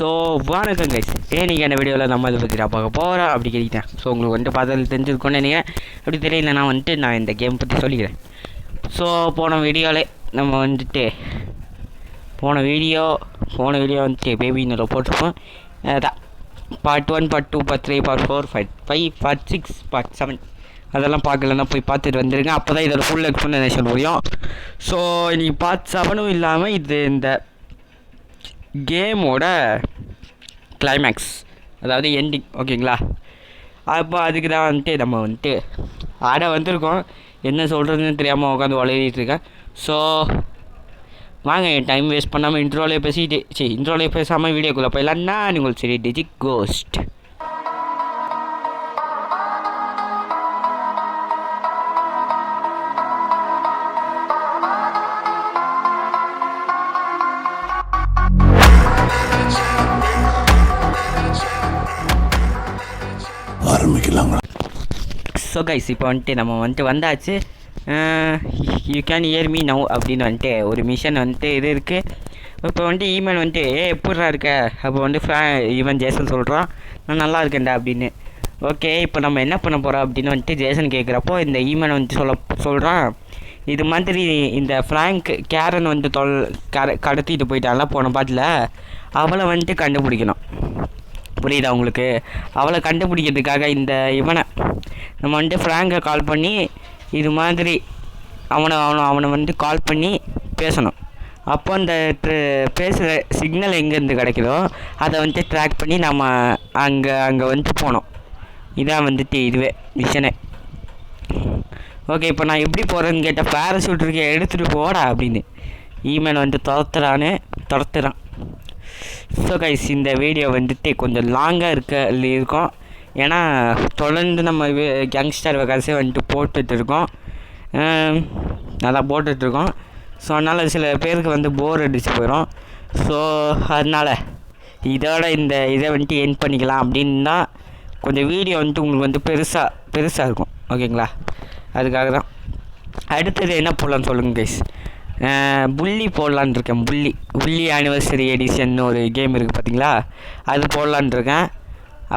So வணக்கம் guys, நீங்கள் என்ன வீடியோவில் நம்ம இதை பற்றி நான் பார்க்க போகிறோம் அப்படி கேட்டேன். ஸோ உங்களுக்கு வந்துட்டு பார்த்து தெரிஞ்சிருக்கோன்னு நீங்கள் அப்படி தெரியல, நான் இந்த கேம் பற்றி சொல்லிக்கிறேன். ஸோ போன வீடியோ வந்துட்டு பேபின்னு போட்டிருப்போம். அதான் part 1, part 2, part 3, part 4, part 5, part 6, part 7 அதெல்லாம் பார்க்கலன்னா போய் பார்த்துட்டு வந்துருங்க. அப்போ தான் இதோட ஃபுல் எக்ஸ்ப்ளனேஷன் முடியும். ஸோ இன்றைக்கி பார்ட் 7 இல்லாமல் இது இந்த கேமோட கிளைமேக்ஸ், அதாவது எண்டிங், ஓகேங்களா? அப்போ அதுக்கு தான் வந்துட்டு நம்ம வந்துட்டு வந்திருக்கோம். என்ன சொல்கிறதுன்னு தெரியாமல் உட்காந்து வளரிட்டுருக்கேன். ஸோ வாங்க, டைம் வேஸ்ட் பண்ணாமல் இன்ட்ரோலே பேசாமல் வீடியோக்குள்ளே போயிடலாம். நான் உங்களுக்கு சரி டிஜிக் கோஸ்ட். ஸோ கைஸ், இப்போ வந்துட்டு நம்ம வந்தாச்சு. You can hear me now அப்படின்னு வந்துட்டு ஒரு மிஷன் வந்துட்டு இது இருக்குது. இப்போ ஈமெயில் வந்துட்டு எப்படிடா இருக்க, அப்போ இவன் ஜேசன் சொல்கிறான், நான் நல்லா இருக்கேன்டா அப்படின்னு. ஓகே, இப்போ நம்ம என்ன பண்ண போகிறோம் அப்படின்னு ஜேசன் கேட்குறப்போ இந்த ஈமெயில் சொல்கிறான், இது மாதிரி இந்த ஃப்ராங்க் கேரன் கடத்திட்டு போயிட்டால போன பாட்டில், அவளை கண்டுபிடிக்கணும். புரியுதா உங்களுக்கு? அவளை கண்டுபிடிக்கிறதுக்காக இந்த இவனை நம்ம ஃப்ராங்கை கால் பண்ணி இது மாதிரி அவனை கால் பண்ணி பேசணும். அப்போ அந்த பேசுகிற சிக்னல் எங்கேருந்து கிடைக்குதோ அதை ட்ராக் பண்ணி நம்ம அங்கே போனோம். இதான் இதுவே மிஷனே. ஓகே, இப்போ நான் எப்படி போகிறேன்னு கேட்டால் பேராசூட் இருக்க எடுத்துகிட்டு போடா அப்படின்னு ஈமெயில் துரத்துறான். ஸோ கைஸ், இந்த வீடியோ கொஞ்சம் லாங்காக இருக்கும். ஏன்னா தொடர்ந்து நம்ம கேங்ஸ்டர் வகாசே போட்டுட்ருக்கோம். நல்லா போட்டுட்ருக்கோம். ஸோ அதனால் சில பேருக்கு போர் அடிச்சு போயிடும். ஸோ அதனால் இதோட இந்த இதை எண்ட் பண்ணிக்கலாம் அப்படின்னு தான் கொஞ்சம் வீடியோ உங்களுக்கு பெருசாக இருக்கும், ஓகேங்களா? அதுக்காக தான். அடுத்தது என்ன போடலான்னு சொல்லுங்கள் கைஸ். புள்ளி போடலான் இருக்கேன். புள்ளி ஆனிவர்சரி எடிஷன் ஒரு கேம் இருக்குது பார்த்தீங்களா, அது போடலான் இருக்கேன்.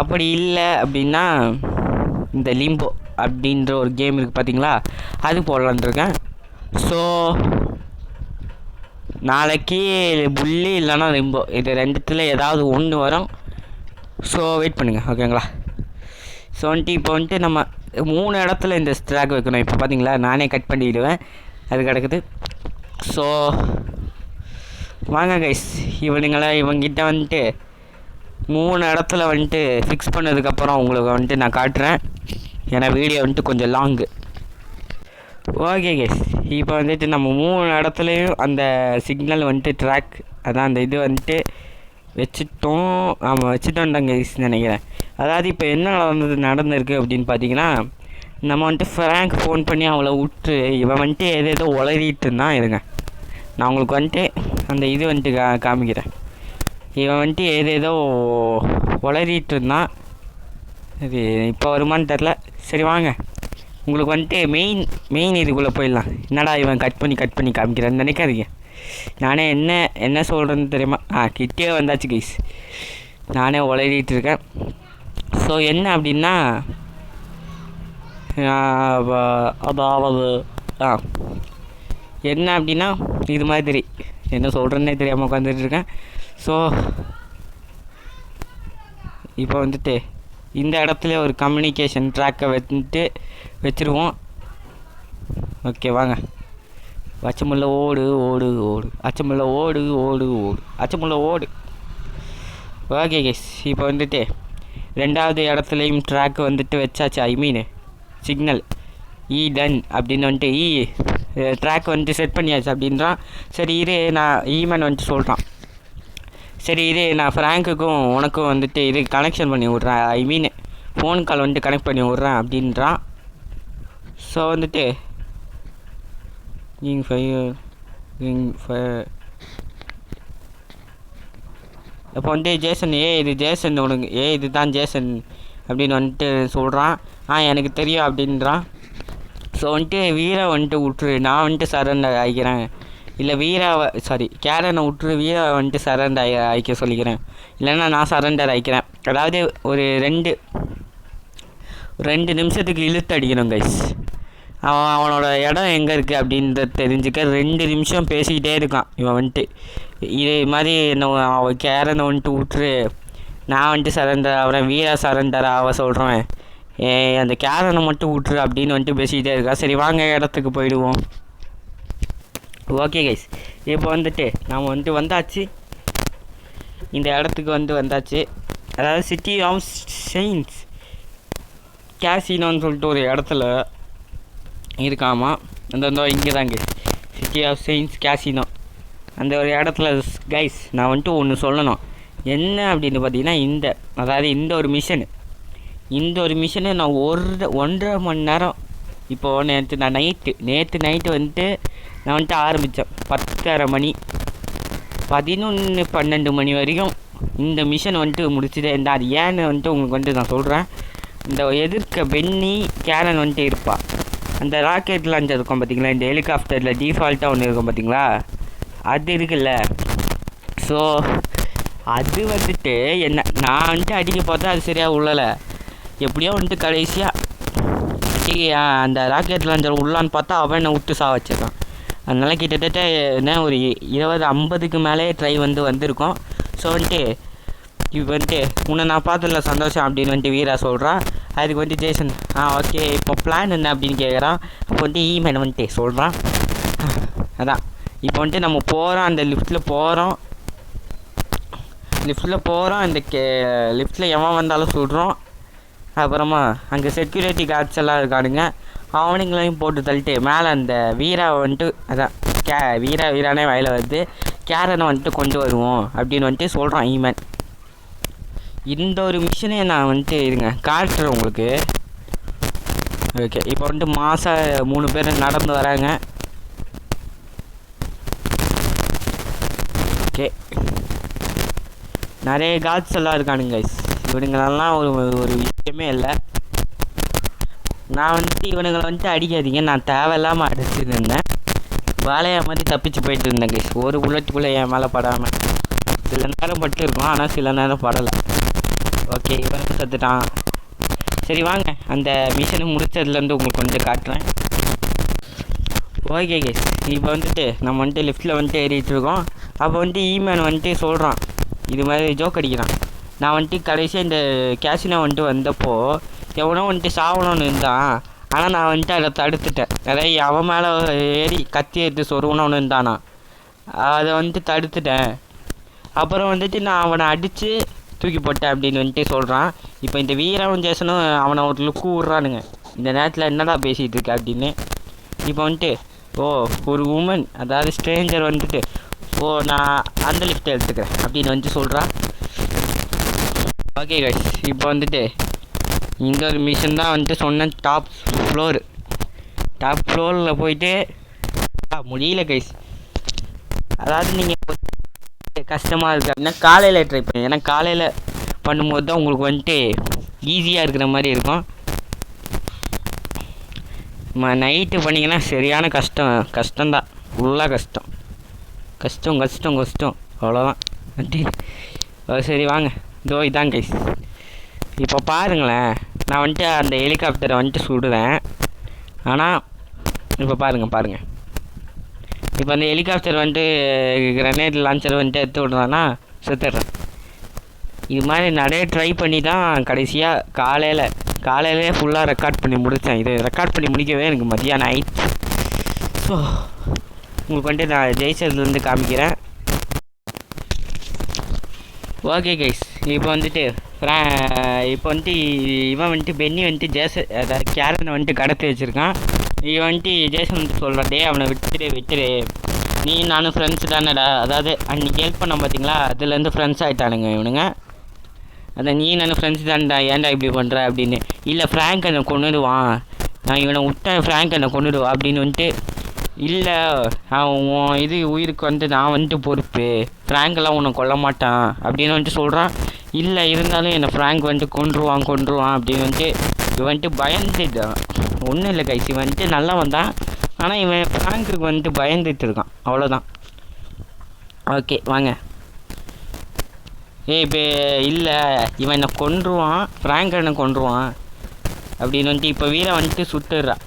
அப்படி இல்லை அப்படின்னா இந்த லிம்போ அப்படின்ற ஒரு கேம் இருக்குது பார்த்தீங்களா, அது போடலான் இருக்கேன். ஸோ நாளைக்கு புள்ளி இல்லைன்னா லிம்போ, இது ரெண்டுத்தில் ஏதாவது ஒன்று வரும். ஸோ வெயிட் பண்ணுங்கள், ஓகேங்களா? ஸோ இப்போ நம்ம 3 இடத்துல இந்த ஸ்ட்ராக் வைக்கணும். இப்போ பார்த்தீங்களா, நானே கட் பண்ணிவிடுவேன், அது கிடக்குது. ஸோ வாங்க கைஸ், இவங்கிட்ட 3 இடத்துல ஃபிக்ஸ் பண்ணதுக்கப்புறம் உங்களுக்கு நான் காட்டுறேன். ஏன்னா வீடியோ கொஞ்சம் லாங்கு. ஓகே கைஸ், இப்போ நம்ம 3 இடத்துலையும் அந்த சிக்னல் ட்ராக், அதான் அந்த இது வச்சுட்டோம். ஆமாம், வச்சுட்டோன்டாங்க கைஸ் நினைக்கிறேன். அதாவது இப்போ என்ன நடந்திருக்கு அப்படின்னு பார்த்தீங்கன்னா, நம்ம ஃப்ராங்க் ஃபோன் பண்ணி அவளை விட்டு இவன் ஏதேதோ உளறிட்டு இருந்தான். இருங்க, நான் உங்களுக்கு அந்த இது காமிக்கிறேன். இவன் ஏதேதோ உளறிட்டு இருந்தான். அது இப்போ வருமானு தெரில. சரி வாங்க, உங்களுக்கு மெயின் இதுக்குள்ளே போயிடலாம். என்னடா இவன் கட் பண்ணி காமிக்கிறேன்னு நினைக்காதீங்க. நானே என்ன சொல்கிறேன்னு தெரியுமா? கிட்டே வந்தாச்சு கைஸ், நானே உளறிட்டு இருக்கேன். ஸோ என்ன அப்படின்னா, அதாவது என்ன அப்படின்னா இது மாதிரி என்ன சொல்கிறேன்னே தெரியாமல் உட்காந்துட்ருக்கேன். ஸோ இப்போ இந்த இடத்துல ஒரு கம்யூனிகேஷன் ட்ராக்கை வச்சுருவோம். ஓகே வாங்க, அச்சமுள்ள ஓடு ஓடு ஓடு, அச்சமுள்ள ஓடு ஓடு ஓடு, அச்சமுள்ள ஓடு. ஓகே கேஸ், இப்போ 2வது இடத்துலையும் ட்ராக்கு வச்சாச்சு. ஐ மீன் சிக்னல் டன் அப்படின்னு ட்ராக் செட் பண்ணியாச்சு அப்படின்றான். சரி இரு, நான் ஈமென் சொல்கிறான். சரி இது நான் ஃப்ராங்க்குக்கும் உனக்கும் இது கனெக்ஷன் பண்ணி விட்றேன். ஐ மீன் ஃபோன் கால் கனெக்ட் பண்ணி விட்றேன் அப்படின்றான். ஸோ இப்போ ஜேசன், இது ஜேசன் உனக்கு, இது தான் ஜேசன் அப்படின்னு சொல்கிறான். எனக்கு தெரியும் அப்படின்றான். ஸோ வீரை விட்டுரு, நான் சரண்டர் ஆகிக்கிறேன், இல்லை வீராவை கேரனை விட்டுரு வீராவை வந்துட்டு சரண்டர் ஆகிக்க சொல்லிக்கிறேன். இல்லைன்னா நான் சரண்டர் ஆகிக்கிறேன். அதாவது ஒரு ரெண்டு நிமிஷத்துக்கு இழுத்து அடிக்கணும் கைஸ். அவனோட இடம் எங்கே இருக்குது அப்படின்றத தெரிஞ்சுக்க 2 நிமிஷம் பேசிக்கிட்டே இருக்கான் இவன் வந்துட்டு. இது மாதிரி அவன் கேரனை வந்துட்டு விட்டுரு, நான் வந்துட்டு சரண்டர் ஆகிறேன், வீரா சரண்டர் ஆக சொல்கிறேன், அந்த கேரனை மட்டும் விட்டுரு அப்படின்னு வந்துட்டு பேசிக்கிட்டே இருக்கா. சரி வாங்க இடத்துக்கு போயிடுவோம். ஓகே கைஸ், இப்போ வந்துட்டு நாம் வந்துட்டு வந்தாச்சு, இந்த இடத்துக்கு வந்தாச்சு. அதாவது சிட்டி ஆஃப் செயின்ஸ் கேசினோன்னு சொல்லிட்டு ஒரு இடத்துல இருக்காமா. அந்த இங்கே தாங்க சிட்டி ஆஃப் செயின்ஸ் கேசினோ, அந்த ஒரு இடத்துல கைஸ் நான் வந்துட்டு ஒன்று சொல்லணும். என்ன அப்படின்னு பார்த்தீங்கன்னா அதாவது இந்த ஒரு மிஷனு நான் 1.5 மணி நேரம் இப்போது நேற்று நைட்டு வந்துட்டு நான் வந்துட்டு ஆரம்பித்தேன் 10:30 மணி 11-12 மணி வரைக்கும் இந்த மிஷன் வந்துட்டு முடிச்சுட்டே இருந்தேன். அது ஏன்னு வந்துட்டு உங்களுக்கு வந்துட்டு நான் சொல்கிறேன். இந்த எதிர்க்க பென்னி கேரன் வந்துட்டு இருப்பாள். அந்த ராக்கெட் லான்ச்சர் இருக்கும் பார்த்தீங்களா, இந்த ஹெலிகாப்டரில் டிஃபால்ட்டாக ஒன்று இருக்கும் பார்த்தீங்களா, அது இருக்குல்ல. ஸோ அது வந்துட்டு நான் வந்துட்டு அடிக்க பார்த்தா அது சரியாக உள்ளலை. எப்படியோ வந்துட்டு கடைசியாக அந்த ராக்கெட் லான்ச்சர் உள்ளான்னு பார்த்தா அவன் என்னை விட்டு வச்சிருக்கான். அதனால் கிட்டத்தட்ட என்ன ஒரு 20-50க்கு மேலே ட்ரை வந்திருக்கோம். ஸோ வந்துட்டு இப்போ வந்துட்டு உன்னை நான் பார்த்ததில்ல சந்தோஷம் அப்படின்னு வந்துட்டு வீரா சொல்கிறான். அதுக்கு வந்துட்டு ஜேசன் ஓகே இப்போ பிளான் என்ன அப்படின்னு கேட்குறான். அப்போ வந்துட்டு ஈமேன் வந்துட்டு சொல்கிறான். அதான் இப்போ வந்துட்டு நம்ம போகிறோம், அந்த லிஃப்ட்டில் போகிறோம், அந்த லிஃப்ட்டில் எவன் வந்தாலும் சொல்கிறோம். அப்புறமா அங்கே செக்யூரிட்டி கார்ட்ஸ் எல்லாம் இருக்கானுங்க, அவனுங்களையும் போட்டு தள்ளிட்டு மேலே அந்த வீராவை வந்துட்டு அதான் வீரானே வயலில் வருது, கேரனை வந்துட்டு கொண்டு வருவோம் அப்படின்னு வந்துட்டு சொல்கிறான் ஈமன். இந்த ஒரு மிஷனே நான் வந்துட்டு இருங்க காட்டுறேன் உங்களுக்கு. ஓகே இப்போ வந்துட்டு 3 பேர் நடந்து வராங்க. ஓகே நிறைய காட்ஸ் எல்லாம் இருக்கானுங்க கைஸ். இவனுங்களெல்லாம் ஒரு விஷயமே இல்லை. நான் வந்துட்டு இவனுங்களை வந்துட்டு அடிக்காதீங்க, நான் தேவையில்லாமல் அடிச்சுட்டு இருந்தேன், வேலையை மாதிரி தப்பிச்சு போயிட்டு இருந்தேன் கைஸ். ஒரு புல்லட்டுக்குள்ளே என் மேலே படாமல் சில நேரம் பட்டு இருக்கும், ஆனால் சில நேரம் படலை. ஓகே இவனுக்கு சத்துட்டான். சரி வாங்க அந்த மிஷனை முடிச்சதுலேருந்து உங்களுக்கு வந்துட்டு காட்டுறேன். ஓகே கைஸ் இப்போ வந்துட்டு நம்ம வந்துட்டு லிஃப்ட்டில் வந்துட்டு ஏறிட்டு இருக்கோம். அப்போ வந்துட்டு ஈமேன் வந்துட்டு சொல்கிறான், இது மாதிரி ஜோக் அடிக்கிறான். நான் வந்துட்டு கடைசியாக இந்த கேசினோ வந்துட்டு வந்தப்போ எவனோ வந்துட்டு சாவணும்னு இருந்தான், ஆனால் நான் வந்துட்டு அதை தடுத்துட்டேன். அதாவது அவன் மேலே ஏறி கத்தி எடுத்து சொருவணும்னு இருந்தானா, அதை வந்துட்டு தடுத்துட்டேன். அப்புறம் வந்துட்டு நான் அவனை அடித்து தூக்கி போட்டேன் அப்படின்னு வந்துட்டு சொல்கிறான். இப்போ இந்த வீராவும் ஜேசனும் அவனை ஒரு லுக்கு விட்றானுங்க, இந்த நேரத்தில் என்னடா பேசிகிட்டு இருக்க அப்படின்னு. இப்போ வந்துட்டு ஒரு உமன் அதாவது ஸ்ட்ரேஞ்சர் வந்துட்டு நான் அந்த லிஃப்ட்டை எடுத்துக்கிறேன் அப்படின்னு வந்துட்டு சொல்கிறான். ஓகே கைஸ் இப்போ வந்துட்டு இந்த ஒரு மிஷன் தான் வந்துட்டு சொன்னேன், டாப் ஃப்ளோரில் போயிட்டு முடியல கைஸ். அதாவது நீங்கள் கஷ்டமாக இருக்குது அப்படின்னா காலையில் ட்ரை பண்ணுங்க, ஏன்னா காலையில் பண்ணும்போது தான் உங்களுக்கு வந்துட்டு ஈஸியாக இருக்கிற மாதிரி இருக்கும். நைட்டு பண்ணிங்கன்னா சரியான கஷ்டம்தான், ஃபுல்லாக கஷ்டம் அவ்வளோதான். சரி வாங்க இதான் கைஸ். இப்போ பாருங்களேன், நான் வந்துட்டு அந்த ஹெலிகாப்டரை வந்துட்டு சுடுவேன், ஆனால் இப்போ பாருங்கள் இப்போ அந்த ஹெலிகாப்டர் வந்துட்டு கிரனேட் லான்ச்சர் வந்துட்டு எடுத்து விட்றான்னா செத்துடுறேன். இது மாதிரி நிறைய ட்ரை பண்ணி தான் கடைசியாக காலையிலே ஃபுல்லாக ரெக்கார்ட் பண்ணி முடித்தேன். இது ரெக்கார்ட் பண்ணி முடிக்கவே எனக்கு மதியானம் ஆயிடுச்சு. ஸோ உங்களுக்கு வந்துட்டு நான் ஜெயிச்சதுலேருந்து காமிக்கிறேன். ஓகே கைஸ் இப்போ வந்துட்டு இவன் வந்துட்டு பென்னி வந்துட்டு அதாவது கேரனை வந்துட்டு கடத்தி வச்சுருக்கான். இவன் வந்துட்டு ஜேசன் வந்துட்டு சொல்கிறான், டே அவனை விட்டுரு, நீ நானும் ஃப்ரெண்ட்ஸு தானேடா. அதாவது அன்றைக்கி ஹெல்ப் பண்ண பார்த்தீங்களா, அதுலேருந்து ஃப்ரெண்ட்ஸ் ஆகிட்டானுங்க இவனுங்க. அதான் நீ நானும் ஃப்ரெண்ட்ஸ் தான்டா, ஏன்டா இப்படி பண்ணுற அப்படின்னு. இல்லை ஃப்ராங்க் என்னை கொண்டுடுவான், நான் இவனை விட்டேன், ஃப்ராங்க் என்னை கொண்டுடுவான் அப்படின்னு வந்துட்டு. இல்லை அவன் இது உயிருக்கு வந்து நான் வந்துட்டு பொறுப்பு, ஃப்ராங்கெல்லாம் உன்னை கொல்ல மாட்டான் அப்படின்னு வந்துட்டு சொல்கிறான். இல்லை இருந்தாலும் என்னை ஃப்ராங்க் வந்துட்டு கொன்றுவான் அப்படின்னு வந்துட்டு இவன் வந்துட்டு பயந்துட்டான். ஒன்றும் இல்லை கைஸ், இவன் வந்துட்டு நல்லா வந்தான், ஆனால் இவன் ஃப்ராங்குக்கு வந்துட்டு பயந்துட்டு இருக்கான், அவ்வளோதான். ஓகே வாங்க. இப்போ இல்லை, இவன் என்னை கொன்றுவான், ஃப்ராங்க் என்னை கொன்றுவான் அப்படின்னு வந்துட்டு இப்போ வீரை வந்துட்டு சுட்டுடுறான்,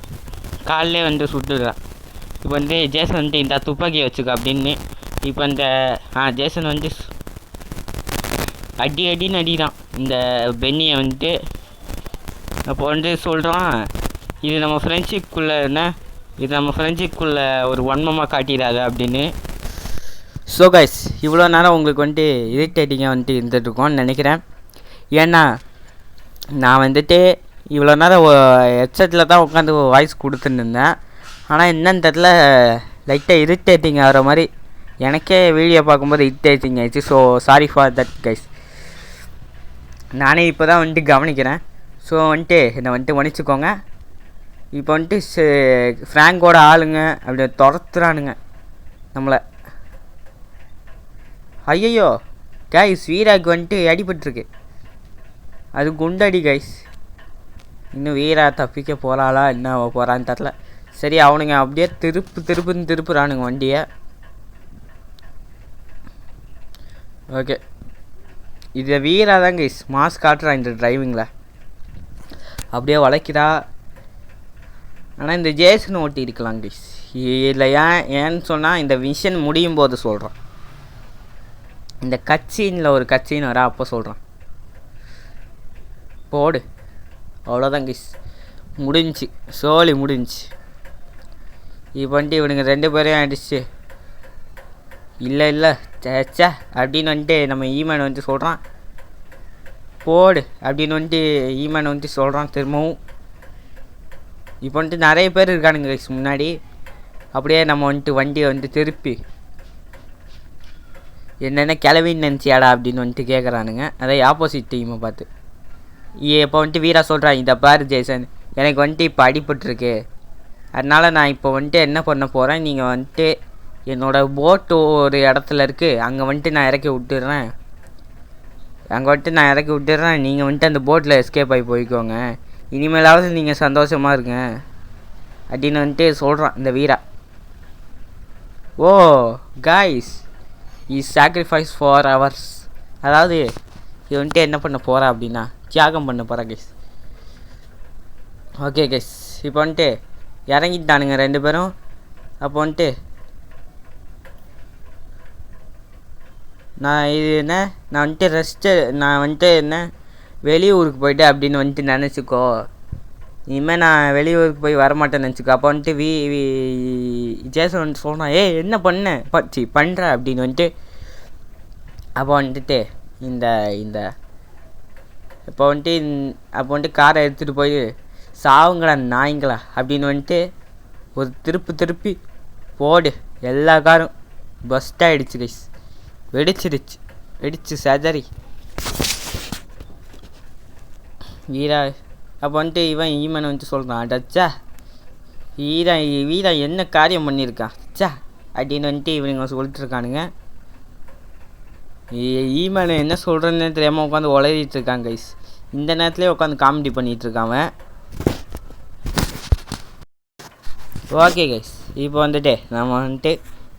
காலிலே வந்துட்டு சுட்டுடுறான். இப்போ வந்து ஜேசன் வந்துட்டு இந்த துப்பாக்கியை வச்சுக்க அப்படின்னு இப்போ இந்த ஜேசன் வந்துட்டு அடின்னு அடிதான் இந்த பென்னியை வந்துட்டு. அப்போ வந்து சொல்கிறான், இது நம்ம ஃப்ரெண்ட்ஷிப்புக்குள்ளே என்ன, இது நம்ம ஃப்ரெண்ட்ஷிப்புக்குள்ளே ஒரு வன்மமாக காட்டிடாது அப்படின்னு. ஸோ கைஸ், இவ்வளோ நேரம் உங்களுக்கு வந்துட்டு இரிட்டேட்டிங்காக வந்துட்டு இருந்துகிட்ருக்கோன்னு நினைக்கிறேன். ஏன்னா நான் வந்துட்டு இவ்வளோ நேரம் ஹெட்செட்டில் தான் உட்காந்து வாய்ஸ் கொடுத்துன்னு இருந்தேன். ஆனால் என்னன்னு தெரில, லைட்டாக இரிட்டேட்டிங் ஆகிற மாதிரி எனக்கே வீடியோ பார்க்கும்போது இரிட்டேட்டிங் ஆகிடுச்சு. So sorry for that guys. நானே இப்போ தான் வந்துட்டு கவனிக்கிறேன். ஸோ வந்துட்டு என்னை வந்துட்டு மன்னிச்சுக்கோங்க. இப்போ வந்துட்டு ஃப்ராங்கோட ஆளுங்க அப்படி துரத்துறானுங்க நம்மளை. ஐயோ கைஸ், வீராக்கு வந்துட்டு அடிபட்டுருக்கு, அது குண்டடி கைஸ். இன்னும் வீரா தப்பிக்க போகிறாளா என்ன போகிறான்னு தெரில. சரி, அவனுங்க அப்படியே திருப்புறானுங்க வண்டியை. ஓகே, இது வீரா தான் கைஸ் மாஸ்க் காட்டுறான் இந்த டிரைவிங்கில், அப்படியே வளைக்கிறா. ஆனால் இந்த ஜேசன் ஓட்டி இருக்கலாம் கைஸ். இல்லை ஏன்னு சொன்னால் இந்த மிஷன் முடியும் போது சொல்கிறான், இந்த கட்சினில் ஒரு கட்சின்னு வர அப்போ சொல்கிறான். போடு, அவ்வளோதான் கைஸ், முடிஞ்சு சோழி முடிஞ்சு. இப்போ வந்துட்டு இவனுங்க 2 பேரையும் அடிச்சு இல்லை சேச்சா அப்படின்னு வந்துட்டு நம்ம ஈமேன் வந்துட்டு சொல்கிறான். போடு அப்படின்னு வந்துட்டு ஈமேன் வந்துட்டு சொல்கிறான் திரும்பவும். இப்போ வந்துட்டு நிறைய பேர் இருக்கானுங்க கைஸ் முன்னாடி. அப்படியே நம்ம வந்துட்டு வண்டியை வந்துட்டு திருப்பி என்னென்ன கிளவின்னு நினச்சியாடா அப்படின்னு வந்துட்டு கேட்குறானுங்க, அதே ஆப்போசிட் டீமை பார்த்து. இப்போ வந்துட்டு வீரா சொல்கிறான், இந்த பாரு ஜேசன், எனக்கு வந்துட்டு இப்போ அடிபட்டுருக்கு, அதனால் நான் இப்போ வந்துட்டு என்ன பண்ண போகிறேன், நீங்கள் வந்துட்டு என்னோடய போட்டு ஒரு இடத்துல இருக்குது, அங்கே வந்துட்டு நான் இறக்கி விட்டுடுறேன், நீங்கள் வந்துட்டு அந்த போட்டில் எஸ்கேப் ஆகி போய்க்கோங்க, இனிமேலாவது நீங்கள் சந்தோஷமாக இருங்க அப்படின்னு வந்துட்டு சொல்கிறான் இந்த Veera. Oh guys, is sacrifice for ours, அதாவது இது வந்துட்டு என்ன பண்ண போகிறா அப்படின்னா தியாகம் பண்ண போகிறா கைஸ். ஓகே கைஸ், இப்போ வந்துட்டு இறங்கிட்டானுங்க 2 பேரும். அப்போ வந்துட்டு நான் வந்துட்டு என்ன வெளியூருக்கு போய்ட்டு அப்படின்னு வந்துட்டு நினச்சிக்கோ, இனிமேல் நான் வெளியூருக்கு போய் வரமாட்டேன்னு நினச்சிக்கோ. அப்போ வந்துட்டு ஜேசன் வந்துட்டு சொல்கிறான், என்ன பண்ணுற அப்படின்னு வந்துட்டு. அப்போ வந்துட்டு இப்போ வந்துட்டு காரை எடுத்துகிட்டு போய் சாவுங்களா நாய்ங்களா அப்படின்னு வந்துட்டு ஒரு திருப்பி போடு. எல்லா காரும் பஸ்ட் ஆகிடுச்சு கைஸ், வெடிச்சு சதறி வீரா. அப்போ வந்துட்டு ஈமன் வந்துட்டு சொல்கிறான், அடச்சா வீரா என்ன காரியம் பண்ணியிருக்கான் சா அப்படின்னு வந்துட்டு இவனுங்க சொல்லிட்டு இருக்கானுங்க. ஈமன் என்ன சொல்கிறேன்னு தெரியாமல் உட்காந்து உளறிட்டு இருக்கான் கைஸ். இந்த நேரத்துலேயே உட்காந்து காமெடி பண்ணிகிட்ருக்கான் அவன். ஓகே கைஸ், இப்போ வந்துட்டு நம்ம வந்துட்டு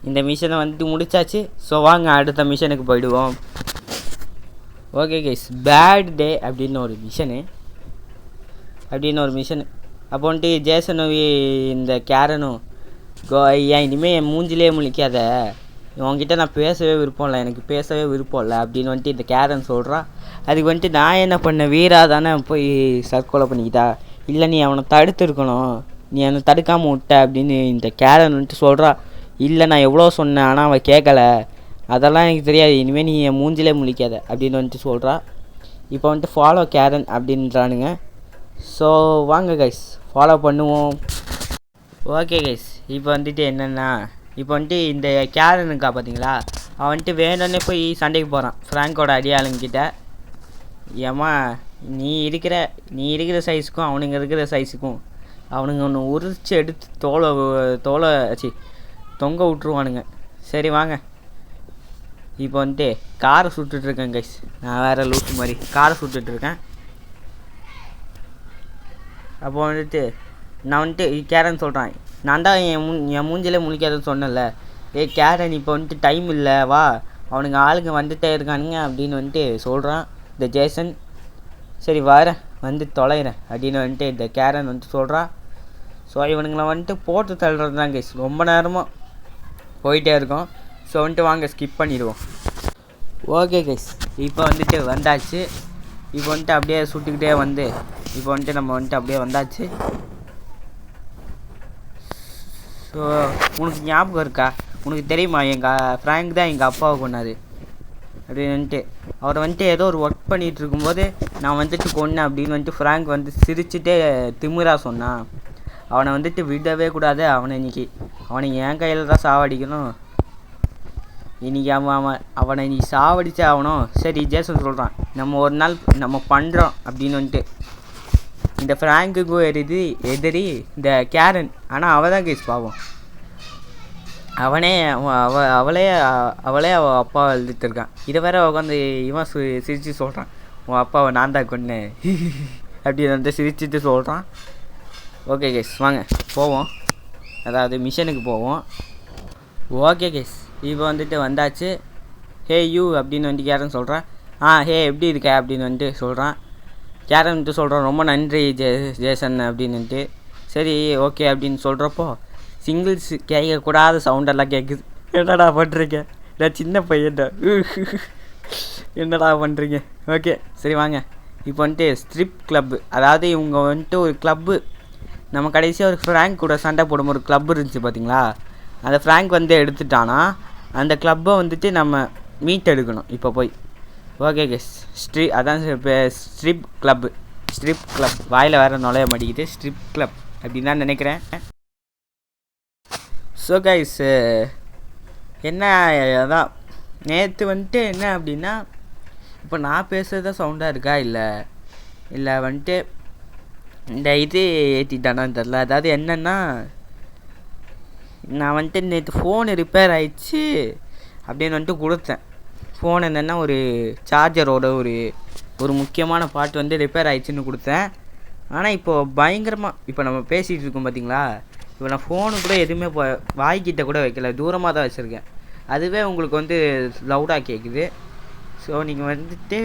இந்த மிஷனை வந்துட்டு முடிச்சாச்சு. ஸோ வாங்க அடுத்த மிஷனுக்கு போயிடுவோம். ஓகே கைஸ், பேட் டே அப்படின்னு ஒரு மிஷனு. அப்போ வந்துட்டு ஜேசனும் இந்த கேரனும் ஏன் இனிமேல் என் மூஞ்சிலே முழிக்காத, உங்ககிட்ட நான் எனக்கு பேசவே விருப்பம் இல்லை அப்படின்னு வந்துட்டு இந்த கேரன் சொல்கிறான். அதுக்கு வந்துட்டு நான் என்ன பண்ணேன், வீரா தானே போய் சர்க்கொலை பண்ணிக்கிட்டா, இல்லை நீ அவனை தடுத்துருக்கணும், நீ அவனை தடுக்காமல் விட்ட அப்படின்னு இந்த கேரன் வந்துட்டு சொல்கிறா. இல்லை நான் எவ்வளோ சொன்னேன், ஆனால் அவன் கேட்கல, அதெல்லாம் எனக்கு தெரியாது, இனிமேல் நீ என் மூஞ்சிலே முழிக்காத அப்படின்னு வந்துட்டு சொல்கிறா. இப்போ வந்துட்டு ஃபாலோ கேரன் அப்படின்றானுங்க. ஸோ வாங்க கைஸ் ஃபாலோ பண்ணுவோம். ஓகே கைஸ், இப்போ வந்துட்டு என்னென்னா, இப்போ வந்துட்டு இந்த கேரனுக்கா பார்த்தீங்களா, அவன் வந்துட்டு வேணும்னே போய் சண்டைக்கு போகிறான் ஃப்ராங்கோட அடியாளுங்கிட்ட. ஏம்மா நீ இருக்கிற சைஸுக்கும் அவனுங்க இருக்கிற சைஸுக்கும் அவனுங்க ஒன்று உரிச்சு எடுத்து தோலை தொங்க விட்ருவானுங்க. சரி வாங்க, இப்போ வந்துட்டு காரை சுட்டுட்ருக்கேன் கைஸ், நான் வேறு லூட்டு மாதிரி காரை சுட்டுட்ருக்கேன். அப்போ வந்துட்டு நான் வந்துட்டு கேரன் சொல்கிறான், நான் தான் என் மூஞ்சிலே முழிக்காதுன்னு சொன்னேன்ல. கேரன் இப்போ வந்துட்டு டைம் இல்லை வா, அவனுங்க ஆளுங்க வந்துட்டே இருக்கானுங்க அப்படின்னு வந்துட்டு சொல்கிறான் இந்த ஜேசன். சரி வரேன் வந்து தொலைகிறேன் அப்படின்னு வந்துட்டு இந்த கேரன் வந்துட்டு சொல்கிறான். ஸோ இவனுங்களை வந்துட்டு போட்டு தள்ளுறது தான் கைஸ், ரொம்ப நேரமாக போயிட்டே இருக்கோம். ஸோ வந்துட்டு வாங்க ஸ்கிப் பண்ணிடுவோம். ஓகே கைஸ், இப்போ வந்துட்டு வந்தாச்சு. இப்போ வந்துட்டு அப்படியே சுட்டுக்கிட்டே வந்து இப்போ வந்துட்டு நம்ம வந்துட்டு அப்படியே வந்தாச்சு. ஸோ உனக்கு ஞாபகம் இருக்கா, உனக்கு தெரியுமா எங்கள் ஃப்ராங்க் தான் எங்கள் அப்பாவை கொண்டாது அப்படின்ட்டு. அவரை வந்துட்டு ஏதோ ஒரு ஒர்க் பண்ணிகிட்டு இருக்கும்போது நான் வந்துட்டு கொன்னேன் அப்படின்னு வந்துட்டு ஃப்ராங்க் வந்து சிரிச்சுட்டே திமிரா சொன்னான். அவனை வந்துட்டு விடவே கூடாது. அவனை என் கையில் தான் சாவடிக்கணும். இன்றைக்கி அவனை நீ சாவடிச்சே ஆகணும். சரி ஜேசன் சொல்கிறான், நம்ம ஒரு நாள் நம்ம பண்ணுறோம் அப்படின்னு வந்துட்டு. இந்த ஃப்ராங்குக்கும் எதிரி இந்த கேரன். ஆனால் அவள் தான் கேஸ் பாவம். அவளே அவள் அப்பாவை எழுதிட்டுருக்கான். இதை வேற உட்காந்து இவன் சிரித்து சொல்கிறான், உன் அப்பாவை நான் தான் கொன்னேன் அப்படின்னு வந்துட்டு சிரிச்சுட்டு சொல்கிறான். ஓகே கேஸ் வாங்க போவோம், அதாவது மிஷனுக்கு போவோம். ஓகே கேஸ், இப்போ வந்துட்டு வந்தாச்சு. ஹே யூ அப்படின்னு வந்துட்டு கேரன் சொல்கிறான். ஹே எப்படி இருக்க அப்படின்னு வந்துட்டு சொல்கிறான். கேரன் வந்துட்டு சொல்கிறான், ரொம்ப நன்றி ஜேசன் அப்படின்னுட்டு. சரி ஓகே அப்படின்னு சொல்கிறப்போ சிங்கிள்ஸ் கேட்கக்கூடாத சவுண்டெல்லாம் கேட்குது. என்னடா பண்ணுறீங்க, நான் சின்ன பையன்டா என்னடா பண்ணுறீங்க. ஓகே சரி வாங்க. இப்போ வந்துட்டு ஸ்ட்ரிப் கிளப்பு, அதாவது இவங்க வந்துட்டு ஒரு கிளப்பு. நம்ம கடைசியாக ஒரு ஃப்ராங்க் கூட சண்டை போடும் ஒரு கிளப் இருந்துச்சு பார்த்தீங்களா, அந்த ஃப்ராங்க் வந்து எடுத்துட்டானா அந்த கிளப்பை வந்துட்டு நம்ம மீட் எடுக்கணும் இப்போ போய். ஓகே கேஸ், அதான் ஸ்ட்ரிப் கிளப் வாயில் வேறு நுழைய மாட்டேங்குது. ஸ்ட்ரிப் கிளப் அப்படின்னு தான் நினைக்கிறேன். ஸோ கைஸ் என்ன அதான் நேற்று வந்துட்டு என்ன அப்படின்னா, இப்போ நான் பேசுகிறது தான் சவுண்டாக இருக்கா இல்லை வந்துட்டு இந்த இது ஏற்றிட்டானான்னு தெரில. அதாவது என்னென்னா, நான் வந்துட்டு நேற்று ஃபோனு ரிப்பேர் ஆகிடுச்சு அப்படின்னு வந்துட்டு கொடுத்தேன். ஃபோன் என்னென்னா ஒரு சார்ஜரோட ஒரு முக்கியமான பார்ட் வந்து ரிப்பேர் ஆகிடுச்சின்னு கொடுத்தேன். ஆனால் இப்போது பயங்கரமாக இப்போ நம்ம பேசிகிட்டு இருக்கோம் பார்த்தீங்களா, இப்போ நான் ஃபோனு கூட எதுவுமே வாய்க்கிட்ட கூட வைக்கல, தூரமாக தான் வச்சுருக்கேன். அதுவே உங்களுக்கு வந்து லவுடாக கேட்குது. ஸோ நீங்கள் வந்துட்டு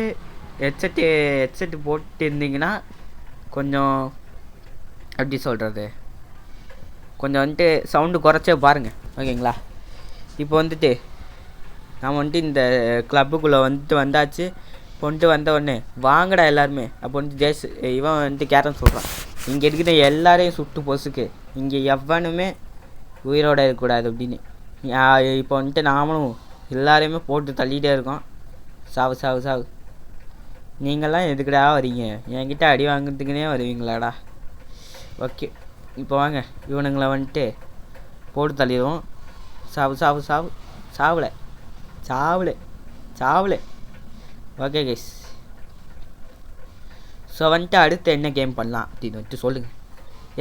ஹெட்செட்டு போட்டு இருந்தீங்கன்னா கொஞ்சம் எப்படி சொல்கிறது, கொஞ்சம் வந்துட்டு சவுண்டு குறைச்சே பாருங்கள் ஓகேங்களா. இப்போ வந்துட்டு நான் வந்துட்டு இந்த கிளப்புக்குள்ளே வந்துட்டு வந்தாச்சு. கொண்டு வந்த உடனே வாங்கடா எல்லாருமே அப்போ வந்துட்டு இவன் வந்துட்டு கேரன் சொல்கிறான், இங்கே இருக்கிற எல்லாரையும் சுட்டு பொசுக்கு, இங்கே எவனுமே உயிரோட இருக்கக்கூடாது அப்படின்னு. இப்போ வந்துட்டு நாமளும் எல்லாரையுமே போட்டு தள்ளிகிட்டே இருக்கோம். சாவு நீங்கள்லாம் எதுக்குடா வரீங்க, என்கிட்ட அடி வாங்குறதுக்குனே வருவீங்களாடா. ஓகே இப்போ வாங்க இவனுங்களை வந்துட்டு போட்டு தள்ளிடுவோம். சாவலை. ஓகே கைஸ், ஸோ வந்துட்டு அடுத்து என்ன கேம் பண்ணலாம் அப்படின்னு வந்துட்டு சொல்லுங்கள்.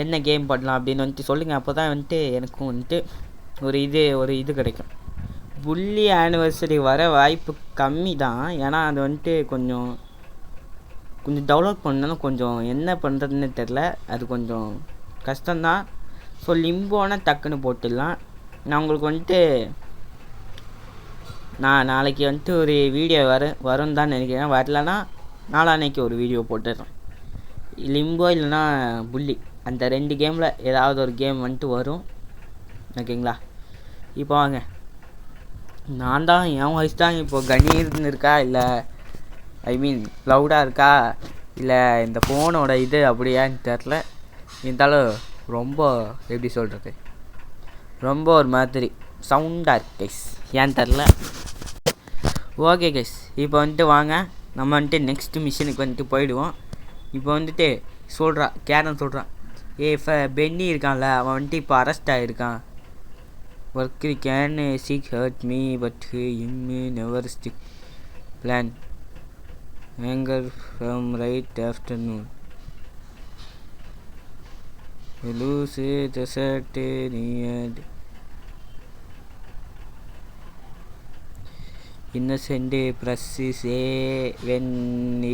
என்ன கேம் பண்ணலாம் அப்படின்னு வந்துட்டு சொல்லுங்கள். அப்போ தான் வந்துட்டு எனக்கும் வந்துட்டு ஒரு இது கிடைக்கும். புள்ளி ஆனிவர்சரி வர வாய்ப்பு கம்மி தான். ஏன்னா அது வந்துட்டு கொஞ்சம் டெவலப் பண்ணாலும் கொஞ்சம் என்ன பண்ணுறதுன்னு தெரில, அது கொஞ்சம் கஷ்டம்தான். ஸோ லிம்போனா டக்குன்னு போட்டுடலாம். நான் உங்களுக்கு வந்துட்டு நான் நாளைக்கு வந்துட்டு ஒரு வீடியோ வரும்னு தான் நினைக்கிறேன். வரலன்னா நாளான்னைக்கு ஒரு வீடியோ போட்டுடுறேன். லிம்போ இல்லைன்னா புள்ளி, அந்த 2 கேமில் ஏதாவது ஒரு கேம் வந்துட்டு வரும் ஓகேங்களா. இப்போ வாங்க, நான் தான் என் வாய்ஸ் தான் இப்போ கணீர்னு இருக்கா இல்லை லவுடாக இருக்கா இல்லை இந்த ஃபோனோட இது அப்படியான்னு தெரில. இருந்தாலும் ரொம்ப எப்படி சொல்கிறது, ரொம்ப ஒரு மாதிரி சவுண்டாக இருக்கு கைஸ், ஏன்னு தெரில. ஓகே கைஸ், இப்போ வந்துட்டு வாங்க நம்ம வந்துட்டு நெக்ஸ்ட் மிஷனுக்கு வந்துட்டு போயிடுவோம். இப்போ வந்துட்டு கேரன் சொல்கிறான், பென்னி இருக்கான்ல, அவன் வந்துட்டு இப்போ அரெஸ்ட் ஆகிருக்கான். Work can seek hurt me but in me never stick plan anger from right afternoon lose the certain innocent process when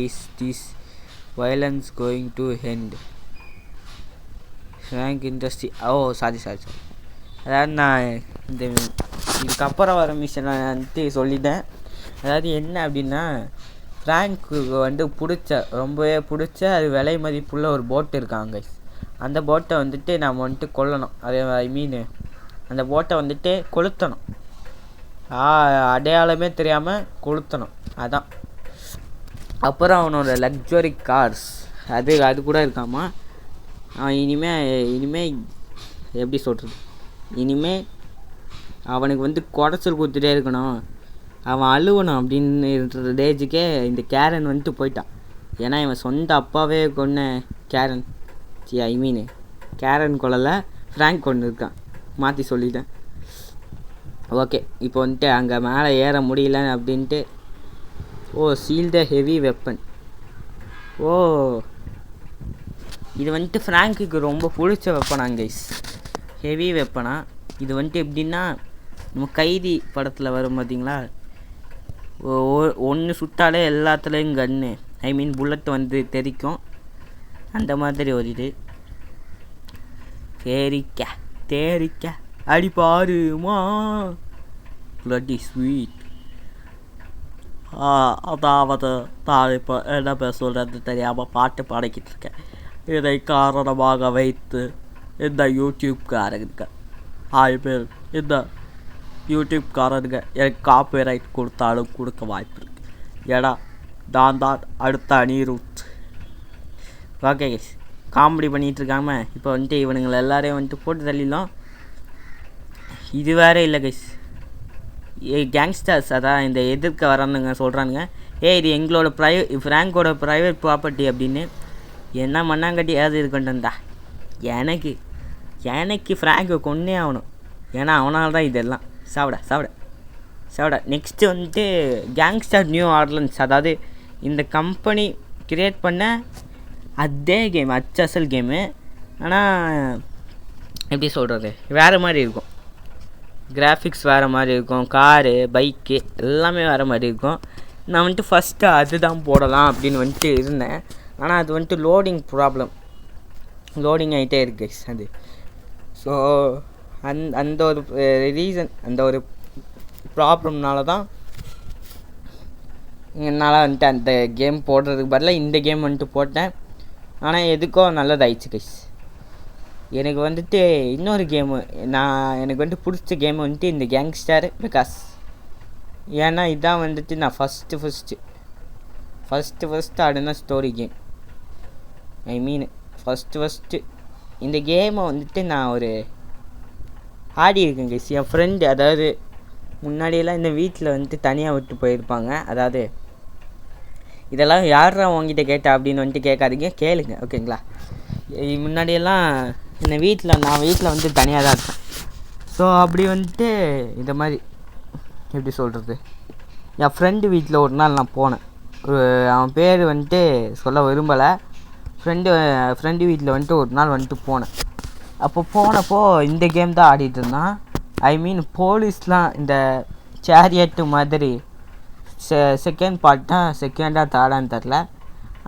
is this violence going to end. Rank industry sorry அதாவது நான் இந்த இதுக்கப்புறம் வர மிஷனை வந்துட்டு சொல்லிட்டேன். அதாவது என்ன அப்படின்னா, ஃப்ராங்க்கு வந்து ரொம்பவே பிடிச்ச அது விலை மதிப்புள்ள ஒரு போட்டு இருக்காங்க. அந்த போட்டை வந்துட்டு நம்ம வந்துட்டு கொல்லணும். அந்த போட்டை வந்துட்டு கொளுத்தணும். அடையாளமே தெரியாமல் கொளுத்தணும். அதான். அப்புறம் அவனோட லக்ஸுரி கார்ஸ் அது கூட இருக்காமா. இனிமே எப்படி சொல்கிறது, அவனுக்கு வந்து குடைச்சல் கொடுத்துட்டே இருக்கணும், அவன் அழுவணும் அப்படின்னு இருக்கிற டேஜுக்கே இந்த கேரன் வந்துட்டு போயிட்டான். ஏன்னா இவன் சொந்த அப்பாவே கொன்ன கேரன் கொள்ளலை, ஃப்ராங்க் கொண்டு இருக்கான். மாற்றி சொல்லிட்டேன். ஓகே, இப்போ வந்துட்டு அங்கே மேலே ஏற முடியல அப்படின்ட்டு சீல் த ஹெவி வெப்பன். இது வந்துட்டு ஃப்ராங்க்குக்கு ரொம்ப பிடிச்ச வெப்பனாங்க கைஸ், ஹெவி வெப்பனா. இது வந்துட்டு எப்படின்னா, நம்ம கைதி படத்தில் வரும் பார்த்தீங்களா, ஒன்று சுட்டாலே எல்லாத்துலேயும் கன்று புல்லட் வந்து தெரிக்கும். அந்த மாதிரி ஒரு இது. தேரிக்க அடி பாருமா பிளட்டி ஸ்வீட். அதாவது நான் இப்போ என்ன சொல்கிறது தெரியாமல் பாட்டு பாடிக்கிட்டு இருக்கேன். இதை காரணமாக வைத்து இந்த யூடியூப்காரங்க இந்த யூடியூப்காரனுங்க எனக்கு காப்பிரைட் கொடுத்தாலும் கொடுக்க வாய்ப்பு இருக்குது. ஏன்னா நான் தான் அடுத்த அனிருத். ஓகே கைஸ், காமெடி பண்ணிகிட்டு இருக்காம இப்போ வந்துட்டு இவனுங்களை எல்லாரையும் வந்துட்டு போட்டு தள்ளிடலாம். இது வேறு இல்லை கைஸ், கேங்ஸ்டர்ஸ் அதான் இந்த எதிர்க்க வரானுங்க சொல்கிறானுங்க, இது எங்களோட ஃப்ராங்கோட ப்ரைவேட் ப்ராப்பர்ட்டி அப்படின்னு. என்ன மண்ணாங்கட்டி ஏதாவது இருக்கட்டும்டா, எனக்கு ஃப்ராங்கை கொன்னே ஆகணும். ஏன்னா அவனால் தான் இதெல்லாம். சாப்பிட நெக்ஸ்ட்டு வந்துட்டு கேங்ஸ்டர் நியூ ஆர்லன்ஸ், அதாவது இந்த கம்பெனி கிரியேட் பண்ண அதே கேம், அசல் கேமு. ஆனால் எப்படி சொல்கிறது, வேறு மாதிரி இருக்கும். கிராஃபிக்ஸ் வேறு மாதிரி இருக்கும், காரு பைக்கு எல்லாமே வேறு மாதிரி இருக்கும். நான் வந்துட்டு ஃபஸ்ட்டு அதுதான் போடலாம் அப்படின்னு வந்துட்டு இருந்தேன். ஆனால் அது வந்துட்டு லோடிங் ஆகிட்டே இருக்கு அது. ஸோ அந்த ஒரு ரீசன், அந்த ஒரு ப்ராப்ளம்னால தான் என்னால் வந்துட்டு அந்த கேம் போடுறதுக்கு பதிலாக இந்த கேம் வந்துட்டு போட்டேன். ஆனால் எதுக்கோ நல்லதாயிடுச்சு கைஸ். எனக்கு வந்துட்டு இன்னொரு கேமு, எனக்கு வந்துட்டு பிடிச்ச கேமு வந்துட்டு இந்த கேங்ஸ்டர் பிகாஸ். ஏன்னா இதான் வந்துட்டு நான் ஃபஸ்ட்டு ஆடின ஸ்டோரி கேம். ஃபஸ்ட்டு இந்த கேமை வந்துட்டு நான் ஆடி இருக்கேன் கைஸ். என் ஃப்ரெண்டு, அதாவது முன்னாடியெல்லாம் இந்த வீட்டில் வந்துட்டு தனியாக விட்டு போயிருப்பாங்க. அதாவது இதெல்லாம் யாரா உங்ககிட்ட கேட்டா அப்படின்னு வந்துட்டு கேட்காதீங்க, கேளுங்க ஓகேங்களா. முன்னாடியெல்லாம் நான் வீட்டில் வந்து தனியாக தான் இருப்பேன். ஸோ அப்படி வந்துட்டு இந்த மாதிரி எப்படி சொல்கிறது, என் ஃப்ரெண்டு வீட்டில் ஒரு நாள் நான் போனேன். அவன் பேர் வந்துட்டு சொல்ல விரும்பலை. ஃப்ரெண்டு வீட்டில் வந்துட்டு ஒரு நாள் வந்துட்டு போனேன். அப்போ போனப்போ இந்த கேம் தான் ஆடிட்டு இருந்தான். போலீஸ்லாம் இந்த சேரியட்டு மாதிரி செகண்ட் தேர்டான்னு தெரில.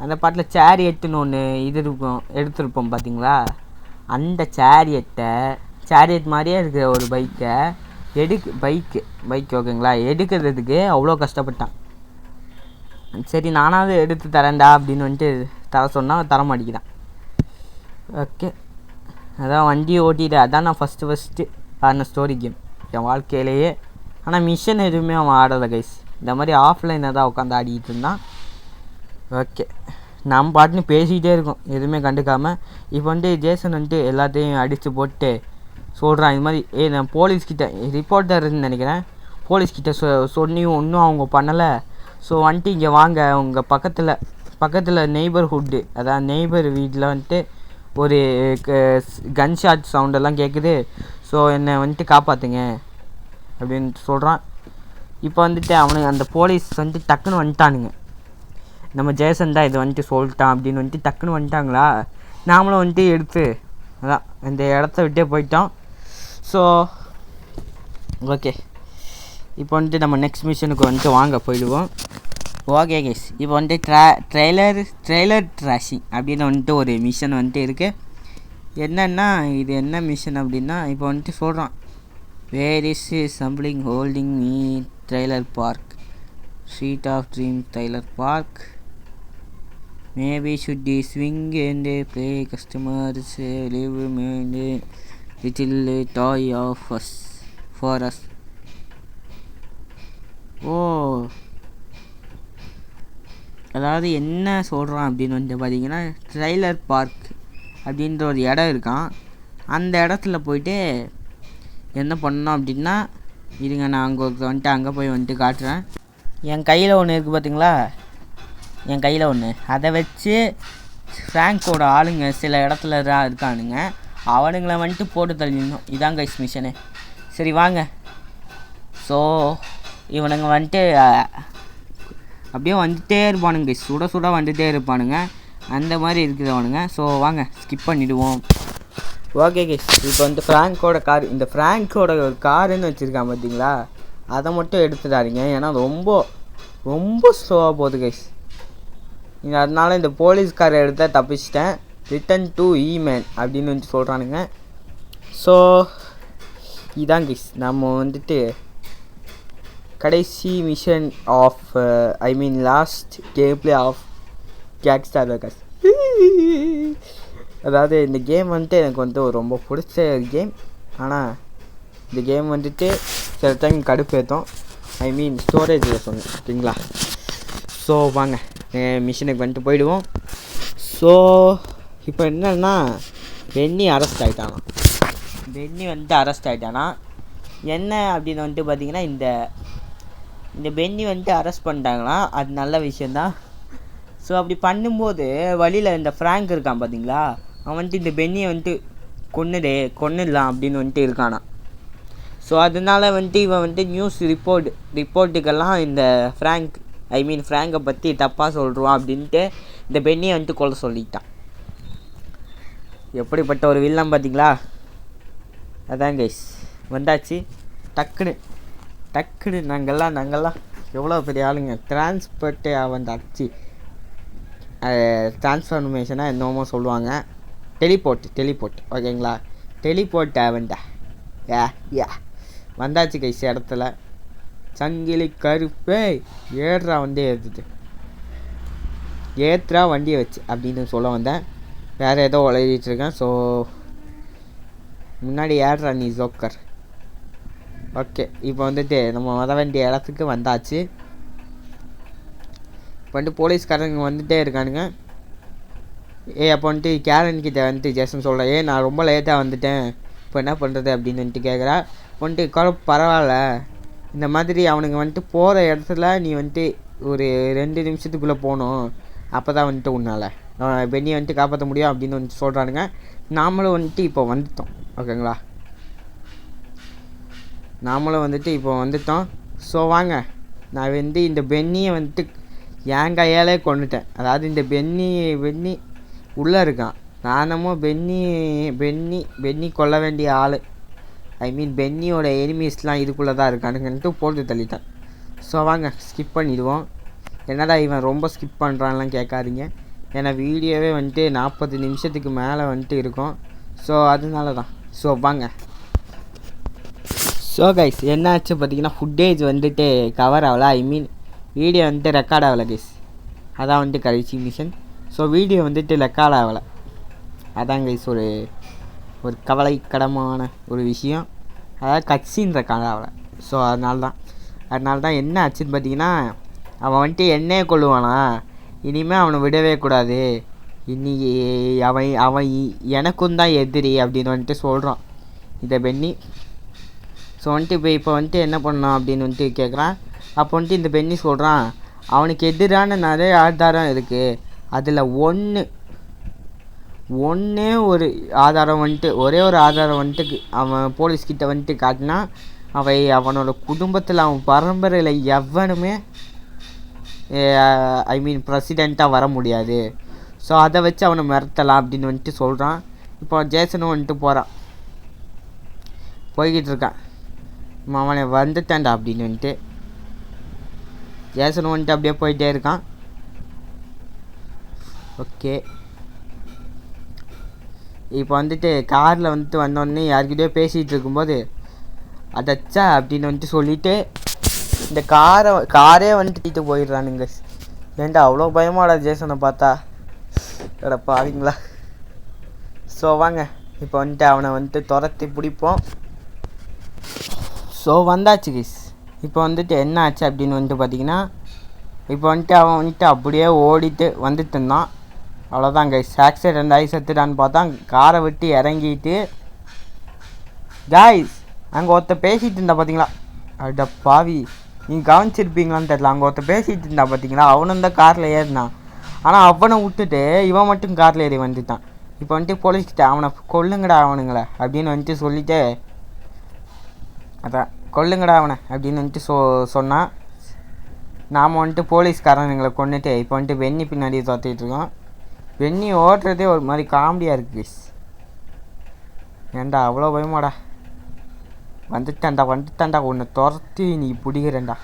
அந்த பாட்டில் சேரியட்டுன்னு ஒன்று எடுத்திருப்போம் பார்த்தீங்களா. அந்த சேரியட் மாதிரியே இருக்கிற ஒரு பைக்கு ஓகேங்களா, எடுக்கிறதுக்கு அவ்வளோ கஷ்டப்பட்டான். சரி நானாவது எடுத்து தரேன்டா அப்படின்னு வந்துட்டு தர சொன்னால் தர மாட்டேங்கிறான். ஓகே, அதான் வண்டியை ஓட்டிட்டு, அதான் நான் ஃபஸ்ட்டு ஆடின ஸ்டோரி கேம் என் வாழ்க்கையிலேயே. ஆனால் மிஷன் எதுவுமே அவன் ஆடலை கைஸ். இந்த மாதிரி ஆஃப்லைனில் தான் உட்காந்து ஆடிக்கிட்டு இருந்தான். ஓகே, நம்ம பாட்டுன்னு பேசிக்கிட்டே இருக்கோம், எதுவுமே கண்டுக்காமல். இப்போ வந்துட்டு ஜேசன் வந்துட்டு எல்லாத்தையும் அடித்து போட்டு சொல்கிறான் இது மாதிரி, நான் போலீஸ்கிட்ட ரிப்போர்ட்டர்னு நினைக்கிறேன், போலீஸ்கிட்ட சொன்னியும் ஒன்றும் அவங்க பண்ணலை. ஸோ வந்துட்டு இங்கே வாங்க, உங்கள் பக்கத்தில் நெய்பர்ஹுட்டு, அதான் நெய்பர் வீட்டில் வந்துட்டு ஒரு கன்ஷாட் சவுண்டெல்லாம் கேட்குது. ஸோ என்னை வந்துட்டு காப்பாற்றுங்க அப்படின்ட்டு சொல்கிறான். இப்போ வந்துட்டு அந்த போலீஸ் வந்துட்டு டக்குன்னு வந்துட்டானுங்க. நம்ம ஜேசன் தான் இது வந்துட்டு சொல்லிட்டான் அப்படின்னு வந்துட்டு டக்குன்னு வந்துட்டாங்களா. நாமளும் வந்துட்டு எடுத்து அதான் இந்த இடத்த விட்டே போயிட்டோம். ஸோ ஓகே, இப்போ வந்துட்டு நம்ம நெக்ஸ்ட் மிஷனுக்கு வந்துட்டு வாங்க போயிடுவோம். ஓகே கைஸ், இப்போ வந்துட்டு ட்ரெய்லர் ட்ராஷிங் அப்படின்னு வந்துட்டு ஒரு மிஷன் வந்துட்டு இருக்குது. என்னன்னா இது என்ன மிஷன் அப்படின்னா இப்போ வந்துட்டு சொல்கிறான், where is something holding me trailer park, street of dream trailer park, maybe should he swing and play customers live and little toy of us for us. ஓ, அதாவது என்ன சொல்கிறான் அப்படின்னு வந்து பார்த்தீங்கன்னா, ட்ரெய்லர் பார்க் அப்படின்ற ஒரு இடம் இருக்கான். அந்த இடத்துல போயிட்டு என்ன பண்ணணும் அப்படின்னா, இருங்க நான் அங்கே வந்துட்டு அங்கே போய் வந்துட்டு காட்டுறேன். என் கையில் ஒன்று இருக்குது பார்த்தீங்களா, என் கையில் ஒன்று, அதை வச்சு ஃப்ராங்கோட ஆளுங்க சில இடத்துல தான் இருக்கானுங்க, அவனுங்களை வந்துட்டு போட்டு தள்ளிடணும். இதான் கைஸ் மிஷனு. சரி வாங்க. ஸோ இவனுங்க வந்துட்டு அப்படியே வந்துகிட்டே இருப்பானுங்க கைஸ், சுட சுட வந்துகிட்டே இருப்பானுங்க, அந்த மாதிரி இருக்கிறவனுங்க. ஸோ வாங்க ஸ்கிப் பண்ணிவிடுவோம். ஓகே கைஸ், இப்போ வந்து ஃப்ராங்கோட கார், இந்த ஃப்ராங்கோட காருன்னு வச்சுருக்கான் பார்த்தீங்களா, அதை மட்டும் எடுத்துடாதீங்க, ஏன்னா ரொம்ப ரொம்ப ஸ்லோவாக போகுது கைஸ். அதனால இந்த போலீஸ் காரை எடுத்தால் தப்பிச்சிட்டேன். ரிட்டன் டு இமேன் அப்படின்னு வந்து சொல்கிறானுங்க. ஸோ இதான் கைஸ் நம்ம வந்துட்டு கடைசி mission of last game play of Gangstar Vegas. அதாவது இந்த கேம் வந்துட்டு எனக்கு வந்து ரொம்ப பிடிச்ச கேம். ஆனால் இந்த கேம் வந்துட்டு சில டைம் கடுப்பேற்றும், ஸ்டோரேஜில் சொன்னேன் ஓகேங்களா. ஸோ வாங்க மிஷினுக்கு வந்துட்டு போயிடுவோம். ஸோ இப்போ என்னன்னா, பென்னி அரெஸ்ட் ஆகிட்டானா, பென்னி வந்துட்டு அரெஸ்ட் ஆகிட்டானா. என்ன அப்படின்னு வந்துட்டு பார்த்தீங்கன்னா, இந்த பென்னி வந்துட்டு அரெஸ்ட் பண்ணிட்டாங்கன்னா அது நல்ல விஷயந்தான். ஸோ அப்படி பண்ணும்போது வழியில் இந்த ஃப்ராங்க் இருக்கான் பார்த்தீங்களா, அவன் வந்துட்டு இந்த பென்னியை வந்துட்டு கொன்னுடலாம் அப்படின்னு வந்துட்டு இருக்கானா. ஸோ அதனால வந்துட்டு இவன் வந்துட்டு நியூஸ் ரிப்போர்ட்டுக்கெல்லாம் இந்த ஃப்ராங்கை பற்றி தப்பாக சொல்கிறான் அப்படின்ட்டு இந்த பென்னியை வந்துட்டு கொல்ல சொல்லிட்டான். எப்படிப்பட்ட ஒரு வில்லன் பார்த்தீங்களா. அதான் கைஸ் வந்தாச்சு. டக்குன்னு நாங்கள்லாம் எவ்வளோ பெரிய ஆளுங்க. டிரான்ஸ்போர்ட்டு வந்தாச்சு. டிரான்ஸ்ஃபர்மேஷனாக என்னமோ சொல்லுவாங்க, டெலிபோர்ட் ஓகேங்களா. டெலிபோர்ட் ஆவண்டா வந்தாச்சு கைஸ் இடத்துல. சங்கிலி கருப்பே ஏறுறா வண்டியை ஏற்றுறா வண்டியை வச்சு அப்படின்னு சொல்ல வந்தேன். வேறு ஏதோ உழையிட்ருக்கேன். ஸோ முன்னாடி ஏறுறா நீ ஜோக்கர். ஓகே, இப்போ வந்துட்டு நம்ம வர வேண்டிய இடத்துக்கு வந்தாச்சு. இப்போ வந்துட்டு போலீஸ்காரங்க வந்துகிட்டே இருக்கானுங்க. அப்போ வந்துட்டு கேரன்கிட்ட வந்துட்டு ஜேசன் சொல்கிறேன், நான் ரொம்ப லேட்டாக வந்துட்டேன், இப்போ என்ன பண்ணுறது அப்படின்னு வந்துட்டு கேட்குறா. வந்துட்டு பரவாயில்ல, இந்த மாதிரி அவனுங்க வந்துட்டு போகிற இடத்துல நீ வந்துட்டு ஒரு 2 நிமிஷத்துக்குள்ளே போகணும், அப்போ தான் வந்துட்டு உன்னால் பென்னியை வந்துட்டு காப்பாற்ற முடியும் அப்படின்னு வந்துட்டு சொல்கிறானுங்க. நாமளும் வந்துட்டு இப்போ வந்துட்டோம் ஓகேங்களா, நாமளும் வந்துட்டு இப்போ வந்துட்டோம். ஸோ வாங்க, நான் வந்து இந்த பென்னியை வந்துட்டு என் கையாலே கொண்டுட்டேன். அதாவது இந்த பென்னி உள்ளே இருக்கான், நானமோ பென்னி கொல்ல வேண்டிய ஆள், பென்னியோட எனிமீஸ்லாம் இதுக்குள்ளே தான் இருக்கானுங்கன்ட்டு போட்டு தள்ளிட்டேன். ஸோ வாங்க ஸ்கிப் பண்ணிடுவோம். என்னடா இவன் ரொம்ப ஸ்கிப் பண்ணுறான்லாம் கேட்காதீங்க, ஏன்னா வீடியோவே வந்துட்டு 40 நிமிஷத்துக்கு மேலே வந்துட்டு இருக்கும். ஸோ அதனால தான். ஸோ வாங்க. ஸோ கைஸ் என்னாச்சு பார்த்தீங்கன்னா, ஃபுட்டேஜ் வந்துட்டு கவர் ஆகலை, வீடியோ வந்துட்டு ரெக்கார்ட் ஆகலை கைஸ். அதான் வந்துட்டு கடைசி மிஷன். ஸோ வீடியோ வந்துட்டு ரெக்கார்ட் ஆகலை, அதான் கைஸ் ஒரு கவலைக்கிடமான ஒரு விஷயம். அதாவது கட்சின்னு ரெக்கார்ட் ஆகலை. ஸோ அதனால தான் என்ன ஆச்சுன்னு பார்த்தீங்கன்னா, அவன் வந்துட்டு என்னையே கொள்ளுவானா, இனிமேல் அவனை விடவே கூடாது, இன்னைக்கு அவன் எனக்கும் தான் எதிரி அப்படின்னு வந்துட்டு சொல்கிறான் இந்த பென்னி. ஸோ வந்துட்டு இப்போ வந்துட்டு என்ன பண்ணான் அப்படின்னு வந்துட்டு கேட்குறான். அப்போ வந்துட்டு இந்த பென்னி சொல்கிறான், அவனுக்கு எதிரான நிறைய ஆதாரம் இருக்குது, அதில் ஒன்றே ஒரு ஆதாரம் வந்துட்டு ஒரே ஒரு ஆதாரம் வந்துட்டு அவன் போலீஸ்கிட்ட வந்துட்டு காட்டினா, அவனோட குடும்பத்தில் அவன் பரம்பரையில் எவனுமே பிரசிடெண்ட்டாக வர முடியாது. ஸோ அதை வச்சு அவனை மிரட்டலாம் அப்படின்னு வந்துட்டு சொல்கிறான். இப்போ ஜேசனும் வந்துட்டு போய்கிட்டு இருக்கான், அவனை வந்துட்டான்டா அப்படின்னு வந்துட்டு. ஜேசனும் வந்துட்டு அப்படியே போயிட்டே இருக்கான். ஓகே, இப்போ வந்துட்டு காரில் வந்துட்டு வந்தோடனே யார்கிட்டயோ பேசிகிட்டு இருக்கும்போது அதச்சா அப்படின்னு வந்துட்டு சொல்லிவிட்டு இந்த காரே வந்துட்டு தீட்டு போயிடுறானுங்க. ஏன்டா அவ்வளோ பயமாடா ஜேசனை பார்த்தா? எடா பாருங்களா. ஸோ வாங்க இப்போ வந்துட்டு அவனை வந்துட்டு துரத்தி பிடிப்போம். ஸோ வந்தாச்சு கைஸ். இப்போ வந்துட்டு என்ன ஆச்சு அப்படின்னு வந்துட்டு பார்த்தீங்கன்னா, இப்போ வந்துட்டு அவன் வந்துட்டு அப்படியே ஓடிட்டு வந்துட்டு இருந்தான். அவ்வளோதான் கைஸ், ஆக்சிடென்ட் ஆகி செத்துட்டான்னு பார்த்தா காரை விட்டு இறங்கிட்டு கைஸ் அங்கே ஒருத்தர் பேசிகிட்டு இருந்தா பார்த்தீங்களா? அட பாவி, நீங்கள் கவனிச்சிருப்பீங்களான்னு தெரில. அங்கே ஒருத்தர் பேசிகிட்டு இருந்தா பார்த்தீங்களா? அவனும் தான் காரில் ஏறினான். ஆனால் அவனை விட்டுட்டு இவன் மட்டும் காரில் ஏறி வந்துட்டான். இப்போ வந்துட்டு போலீஸ்கிட்ட அவனை கொல்லுங்கடா அவனுங்களை அப்படின்னு வந்துட்டு சொல்லிவிட்டு, அதான் கொல்லுங்கடா அவனை அப்படின்னு வந்துட்டு சொன்னான். நாம் வந்துட்டு போலீஸ்காரனுங்களை கொண்டுட்டு இப்போ வந்துட்டு வெண்ணி பின்னாடி தோற்றிட்டுருக்கோம். வெண்ணி ஓட்டுறதே ஒரு மாதிரி காமெடியாக இருக்குது ப்ளீஸ். ஏன்டா அவ்வளோ பயமாடா? வந்துட்டான்டா உன்னை துரத்தி நீ பிடிக்கிறேன்டா.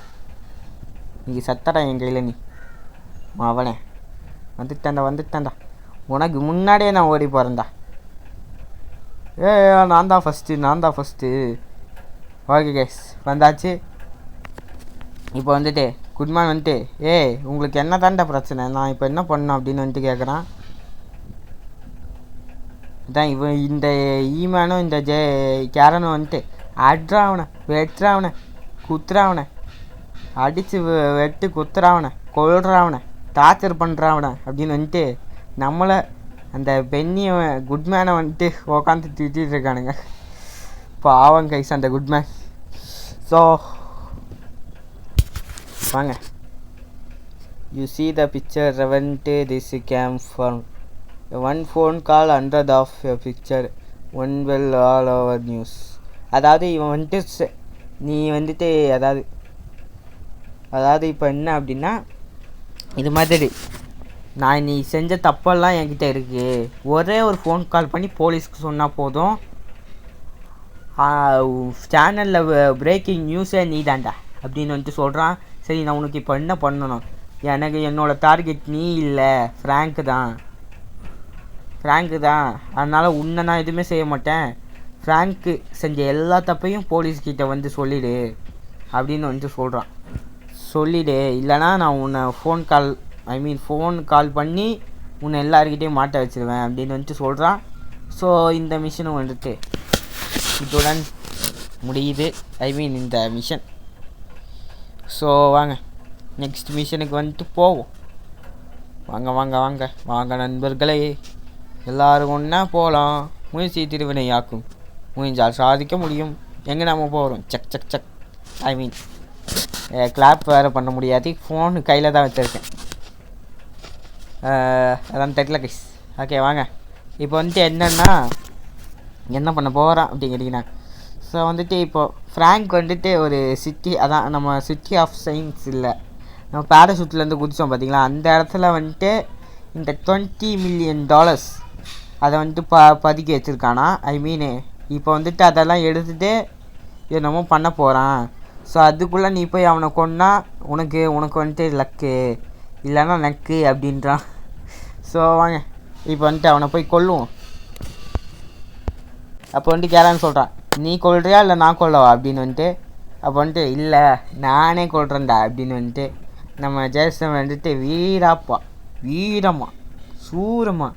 நீ சத்தடா என் கையில் நீ அவனே. வந்துட்டான்டா உனக்கு முன்னாடியே நான் ஓடி போகிறேன்டா. நான் தான் ஃபஸ்ட்டு. ஓகே கேஸ் வந்தாச்சு. இப்போ வந்துட்டு குட்மான் வந்துட்டு உங்களுக்கு என்ன தாண்டா பிரச்சனை, நான் இப்போ என்ன பண்ணணும் அப்படின்னு வந்துட்டு கேட்குறான். அதான் இவன் இந்த ஈமானும் இந்த கேரனும் வந்துட்டு அட்றாவனை வெட்டுறாவனை குத்துறாவனை அடித்து வெட்டு குத்துறாவனை கொள்றாவனை டார்ச்சர் பண்ணுறாவனை அப்படின்னு வந்துட்டு நம்மளை அந்த பெண்ணியை குட்மேனை வந்துட்டு உக்காந்து திட்டிகிட்டு இருக்கானுங்க. பாவம் கைஸ் அந்த குட்மேன். ஸோ வாங்க, யூ see the picture வந்துட்டு this came from one phone call 100 of a picture one well all over news. அதாவது இவன் வந்துட்டு நீ வந்துட்டு அதாவது இப்போ என்ன அப்படின்னா, இது மாதிரி நான் நீ செஞ்ச தப்பெல்லாம் என்கிட்ட இருக்குது, ஒரே ஒரு ஃபோன் கால் பண்ணி போலீஸ்க்கு சொன்னால் போதும், சேனலில் பிரேக்கிங் நியூஸே நீ தாண்டா அப்படின்னு வந்துட்டு சொல்கிறான். சரி நான் உனக்கு இப்போ என்ன பண்ணணும்? எனக்கு என்னோடய டார்கெட் நீ இல்லை, ஃப்ராங்க்கு தான். அதனால் உன்னை நான் எதுவுமே செய்ய மாட்டேன். ஃப்ராங்க்கு செஞ்ச எல்லா தப்பையும் போலீஸ்கிட்ட வந்து சொல்லிவிடு அப்படின்னு வந்துட்டு சொல்கிறான். சொல்லிவிடு, இல்லைனா நான் உன்னை ஃபோன் கால் பண்ணி உன்னை எல்லாருக்கிட்டையும் மாட்ட வச்சுருவேன் அப்படின்னு வந்துட்டு சொல்கிறான். ஸோ இந்த மிஷனும் வந்துட்டு இதுடன் முடியுது. இந்த மிஷன். ஸோ வாங்க நெக்ஸ்ட் மிஷனுக்கு வந்துட்டு போவோம். வாங்க நண்பர்களே, எல்லோரும் ஒன்றா போகலாம். முயற்சி திருவினையாக்கும், முயன்றால் சாதிக்க முடியும். எங்கே நம்ம போகிறோம்? சக் கிளாப் வேறு பண்ண முடியாது, ஃபோனு கையில் தான் வச்சுருக்கேன். அதான் தெரியல கைஸ். ஓகே வாங்க, இப்போ வந்துட்டு என்னென்னா என்ன பண்ண போகிறான் அப்படின்னு கேட்டிங்கன்னா, ஸோ வந்துட்டு இப்போது ஃப்ராங்க் வந்துட்டு ஒரு சிட்டி, அதான் நம்ம சிட்டி ஆஃப் சயின்ஸ் இல்லை, நம்ம பேராஷூட்லேருந்து குதித்தோம் பார்த்தீங்களா, அந்த இடத்துல வந்துட்டு இந்த $20 million அதை வந்துட்டு பதுக்கி வச்சுருக்கானா. இப்போ வந்துட்டு அதெல்லாம் எடுத்துகிட்டு என்னமோ பண்ண போகிறான். ஸோ அதுக்குள்ளே நீ போய் அவனை கொன்னா உனக்கு வந்துட்டு லக்கு, இல்லைன்னா நக்கு அப்படின்றான். ஸோ வாங்க இப்போ வந்துட்டு அவனை போய் கொல்லுவோம். அப்போ வந்துட்டு கேரான்னு சொல்கிறான், நீ கொல்றியா இல்லை நான் கொல்லவா அப்படின்னு வந்துட்டு. அப்போ வந்துட்டு இல்லை நானே கொல்றேன்டா அப்படின்னு வந்துட்டு நம்ம ஜெயசன் வந்துட்டு வீரமாக சூரமாக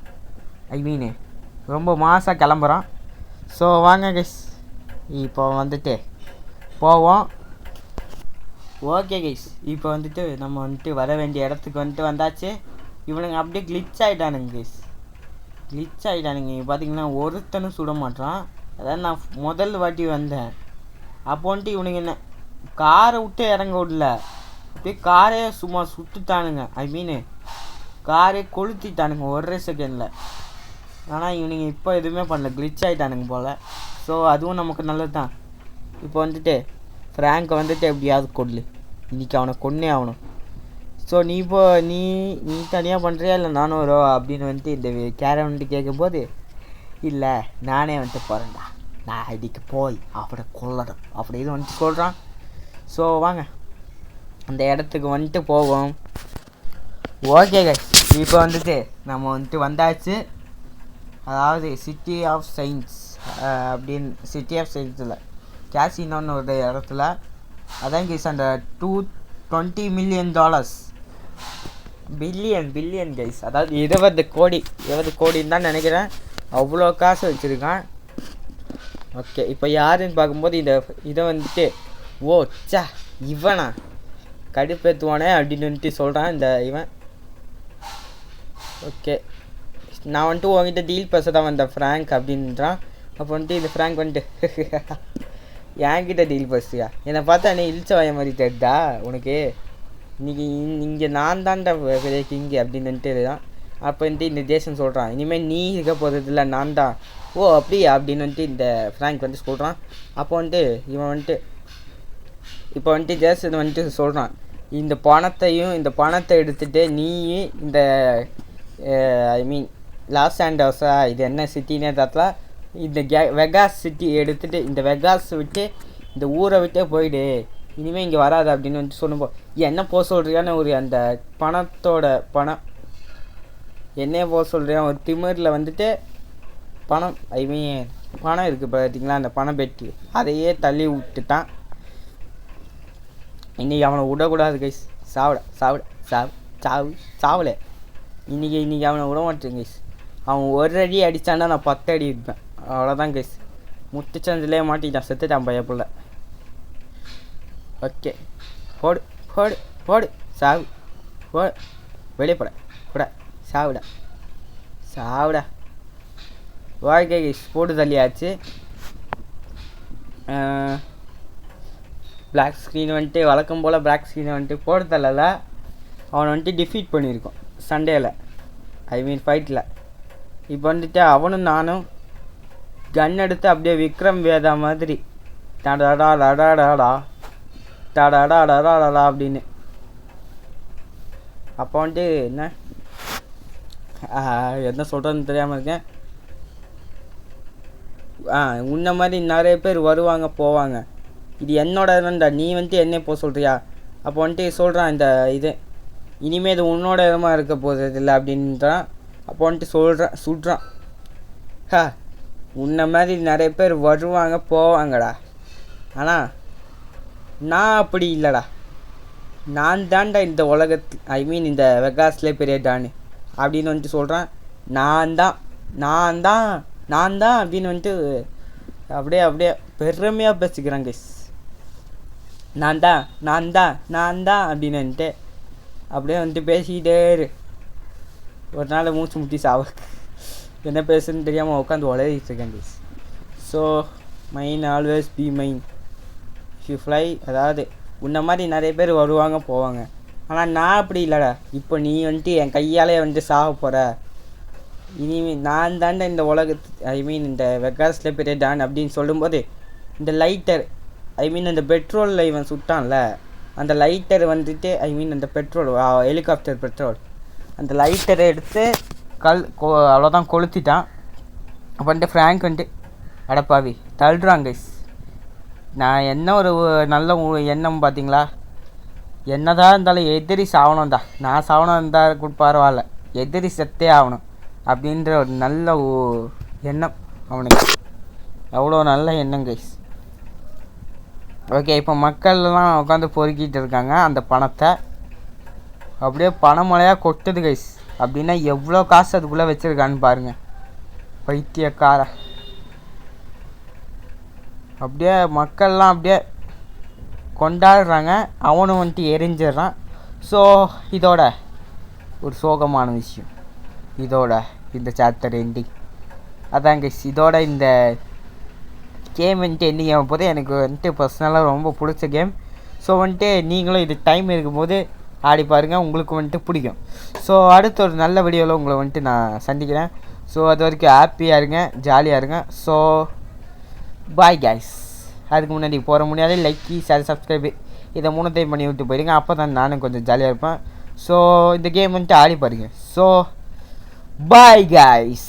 ரொம்ப மாசாக கிளம்புறான். ஸோ வாங்க கைஸ் இப்போ வந்துட்டு போவோம். ஓகே கைஸ், இப்போ வந்துட்டு நம்ம வந்துட்டு வர வேண்டிய இடத்துக்கு வந்துட்டு வந்தாச்சு. இவனுங்க அப்படியே கிளிச் ஆகிட்டானுங்க கைஸ், பார்த்தீங்கன்னா ஒருத்தனும் சுட மாட்டான். அதாவது நான் முதல் வாட்டி வந்தேன் அப்போ வந்துட்டு இவனுங்க என்ன காரை விட்டு இறங்க விடல, அப்படியே காரே சும்மா சுட்டுட்டானுங்க. காரே கொளுத்திட்டானுங்க ஒரே செகண்டில். ஆனால் இவனுங்க இப்போ எதுவுமே பண்ணல, கிளிச் ஆகிட்டானுங்க போல். ஸோ அதுவும் நமக்கு நல்லது தான். இப்போ வந்துட்டு ஃப்ராங்கை வந்துட்டு எப்படியாவது கொல்லு, இன்றைக்கி அவனை கொன்னே ஆகணும். ஸோ நீ தனியாக பண்ணுறியா இல்லை நானும் வரும் அப்படின்னு வந்துட்டு இந்த கேரன் வந்துட்டு கேட்கும்போது, இல்லை நானே வந்துட்டு போகிறேன்டா, நான் அடிக்க போய் அவனை கொல்லணும் அப்படின்னு வந்துட்டு சொல்கிறான். ஸோ வாங்க அந்த இடத்துக்கு வந்துட்டு போவோம். ஓகே கைஸ், இப்போ வந்துட்டு நம்ம வந்துட்டு வந்தாச்சு. அதாவது சிட்டி ஆஃப் சயின்ஸ் அப்படின்னு சிட்டி ஆஃப் சயின்ஸில் கேசினோன்னு ஒரு இடத்துல அதான் கைஸ் அந்த $20 மில்லியன் பில்லியன் கைஸ், அதாவது 20 கோடின்னு தான் நினைக்கிறேன். அவ்வளோ காசு வச்சுருக்கான். ஓகே, இப்போ யாருன்னு பார்க்கும்போது இதை வந்துட்டு சா இவனா கடுப்பேற்றுவானே அப்படின்னு வந்துட்டு சொல்கிறான் இந்த இவன். ஓகே, நான் வந்துட்டு உங்ககிட்ட டீல் பேச தான் வந்தேன் ஃப்ராங்க் அப்படின்றான். அப்போ வந்துட்டு இந்த ஃப்ராங்க் வந்துட்டு என்கிட்ட டீல் பேசுறியா, என்னை பார்த்தா நீ இழிச்ச வாய மாதிரி தெரிதா உனக்கு, இன்றைக்கி இங்கே நான் தான்டா பெரிய கிங்கு அப்படின்னு வந்துட்டு தான். அப்போ வந்துட்டு இந்த தேசம் சொல்கிறான், இனிமேல் நீ இருக்க போகிறதில்ல நான் தான். அப்படியா அப்படின்னு வந்துட்டு இந்த ஃப்ராங்க் வந்துட்டு சொல்கிறான். அப்போ வந்துட்டு இவன் வந்துட்டு இப்போ வந்துட்டு ஜேசன் வந்துட்டு சொல்கிறான், இந்த பணத்தை எடுத்துகிட்டு நீ இந்த ஐ மீன் லாஸ் ஆண்டோஸா இது என்ன சிட்டினே தாத்தா, இந்த வெகாஸ் சிட்டி எடுத்துகிட்டு இந்த வெகாஸ் விட்டு இந்த ஊரை விட்டே போயிடு, இனிமேல் இங்கே வராது அப்படின்னு வந்துட்டு சொல்லும்போது என்ன போக சொல்கிறியான்னு ஒரு அந்த பணம் என்னையே போக சொல்கிறியா ஒரு திமிரில் வந்துட்டு பணம் ஐ மீன் பணம் இருக்குது பார்த்தீங்களா, அந்த பணம் பெட்டி அதையே தள்ளி விட்டுட்டான். இன்றைக்கி அவனை விடக்கூடாது கைஸ், சாவலை இன்றைக்கி அவனை விட மாட்டேன் கைஸ். அவன் ஒரு அடி அடித்தான்னா நான் 10 அடி இருப்பேன், அவ்வளோதான் கைஸ். முட்டுச்சந்திலே மாட்டிட்டான், செத்துட்டான் பயப்புள்ள. ஓகே, போடு சாவு, வெளியே போட சாவுடா. வாழ்க்கை கைஸ் போட்டு தள்ளியாச்சு. பிளாக் ஸ்க்ரீன் வந்துட்டு வழக்கம் போல் பிளாக் ஸ்க்ரீனை வந்துட்டு போட்டு தள்ளலை, அவனை வந்துட்டு டிஃபீட் பண்ணியிருக்கோம் சண்டேயில், ஐ மீன் ஃபைட்டில். இப்போ வந்துட்டு அவனும் நானும் கன் எடுத்து அப்படியே விக்ரம் வேதா மாதிரி டடாடா அப்படின்னு. அப்போ வந்துட்டு என்ன சொல்கிறதுன்னு தெரியாமல் இருக்கேன். உன்ன மாதிரி நிறைய பேர் வருவாங்க போவாங்க, இது என்னோட இடம்டா, நீ வந்துட்டு என்னை போக சொல்கிறியா. அப்போ வந்துட்டு சொல்கிறான் இந்த இது இனிமேல் இது உன்னோட இடமா இருக்க போகிறது இல்லை அப்படின்றான். அப்போ வந்துட்டு சுடுறான், உன்ன மாதிரி நிறைய பேர் வருவாங்க போவாங்கடா, ஆனால் நான் அப்படி இல்லைடா, நான் தான்டா இந்த உலகத்தில் ஐ மீன் இந்த வெகாஸ்லேயே பெரிய டானு அப்படின்னு வந்துட்டு சொல்கிறான். நான் தான் அப்படின்னு வந்துட்டு அப்படியே பெருமையாக பேசிக்கிறான் கைஸ். நான் தான் அப்படின்னு வந்துட்டு அப்படியே வந்துட்டு பேசிக்கிட்டே ஒரு நாள் மூச்சு முட்டி சாவ என்ன பேசுன்னு தெரியாமல் உட்காந்து உளறிட்டு இருக்கேன் guys. So mine always be mine you fly, அதாவது உன்ன மாதிரி நிறைய பேர் வருவாங்க போவாங்க, ஆனால் நான் அப்படி இல்லைடா, இப்போ நீ வந்துட்டு என் கையாலே வந்துட்டு சாக போகிற, இனிமேல் நான் தாண்டா இந்த ஐ மீன் இந்த வெகாஸில் பெரிய டான் அப்படின்னு சொல்லும்போது இந்த லைட்டர் ஐ மீன் அந்த பெட்ரோலில் இவன் சுட்டான்ல, அந்த லைட்டர் வந்துட்டு ஐ மீன் அந்த பெட்ரோல் ஹெலிகாப்டர் பெட்ரோல் அந்த லைட்டரை எடுத்து அவ்வளோதான் கொளுத்திட்டான். அப்போ வந்துட்டு ஃப்ராங்க் வந்துட்டு அடப்பாவி தள்ளுறாங்க கைஸ். நான் என்ன ஒரு நல்ல எண்ணம் பார்த்தீங்களா, என்னதான் இருந்தாலும் எதிரி சாவணும் தான், நான் சாவனம் இருந்தால் கூட பரவாயில்ல, எதிரி செத்தே ஆகணும் அப்படின்ற ஒரு நல்ல எண்ணம் அவனுக்கு, அவ்வளோ நல்ல எண்ணம் கைஸ். ஓகே, இப்போ மக்கள்லாம் உட்காந்து பொறுக்கிட்டு இருக்காங்க அந்த பணத்தை, அப்படியே பணமழையாக கொட்டுது கைஸ். அப்படின்னா எவ்வளோ காசு அதுக்குள்ளே வச்சுருக்கான்னு பாருங்கள், பைத்தியக்கார. அப்படியே மக்கள்லாம் அப்படியே கொண்டாடுறாங்க, அவனும் வந்துட்டு எரிஞ்சிடுறான். ஸோ இதோட ஒரு சோகமான விஷயம், இதோட இந்த சாப்டர் எண்டிங் அதான் கைஸ். இதோட இந்த கேம் வந்துட்டு எண்டிங் ஆகும் போது எனக்கு வந்துட்டு பர்சனலாக ரொம்ப பிடிச்ச கேம். ஸோ வந்துட்டு நீங்களும் இது டைம் இருக்கும்போது ஆடி பாருங்கள், உங்களுக்கு வந்துட்டு பிடிக்கும். ஸோ அடுத்த ஒரு நல்ல வீடியோவில் உங்களை வந்துட்டு நான் சந்திக்கிறேன். ஸோ அது வரைக்கும் ஹாப்பியாக இருங்க, ஜாலியாக இருங்க. So bye guys. அதுக்கு முன்னாடி போகிற முன்னாடி லைக் ஷேர் சப்ஸ்கிரைபு இதை 3 பண்ணி விட்டு போயிடுங்க, அப்போ தான் நானும் கொஞ்சம் ஜாலியாக இருப்பேன். ஸோ இந்த கேம் வந்துட்டு ஆடி பாருங்க. So bye guys.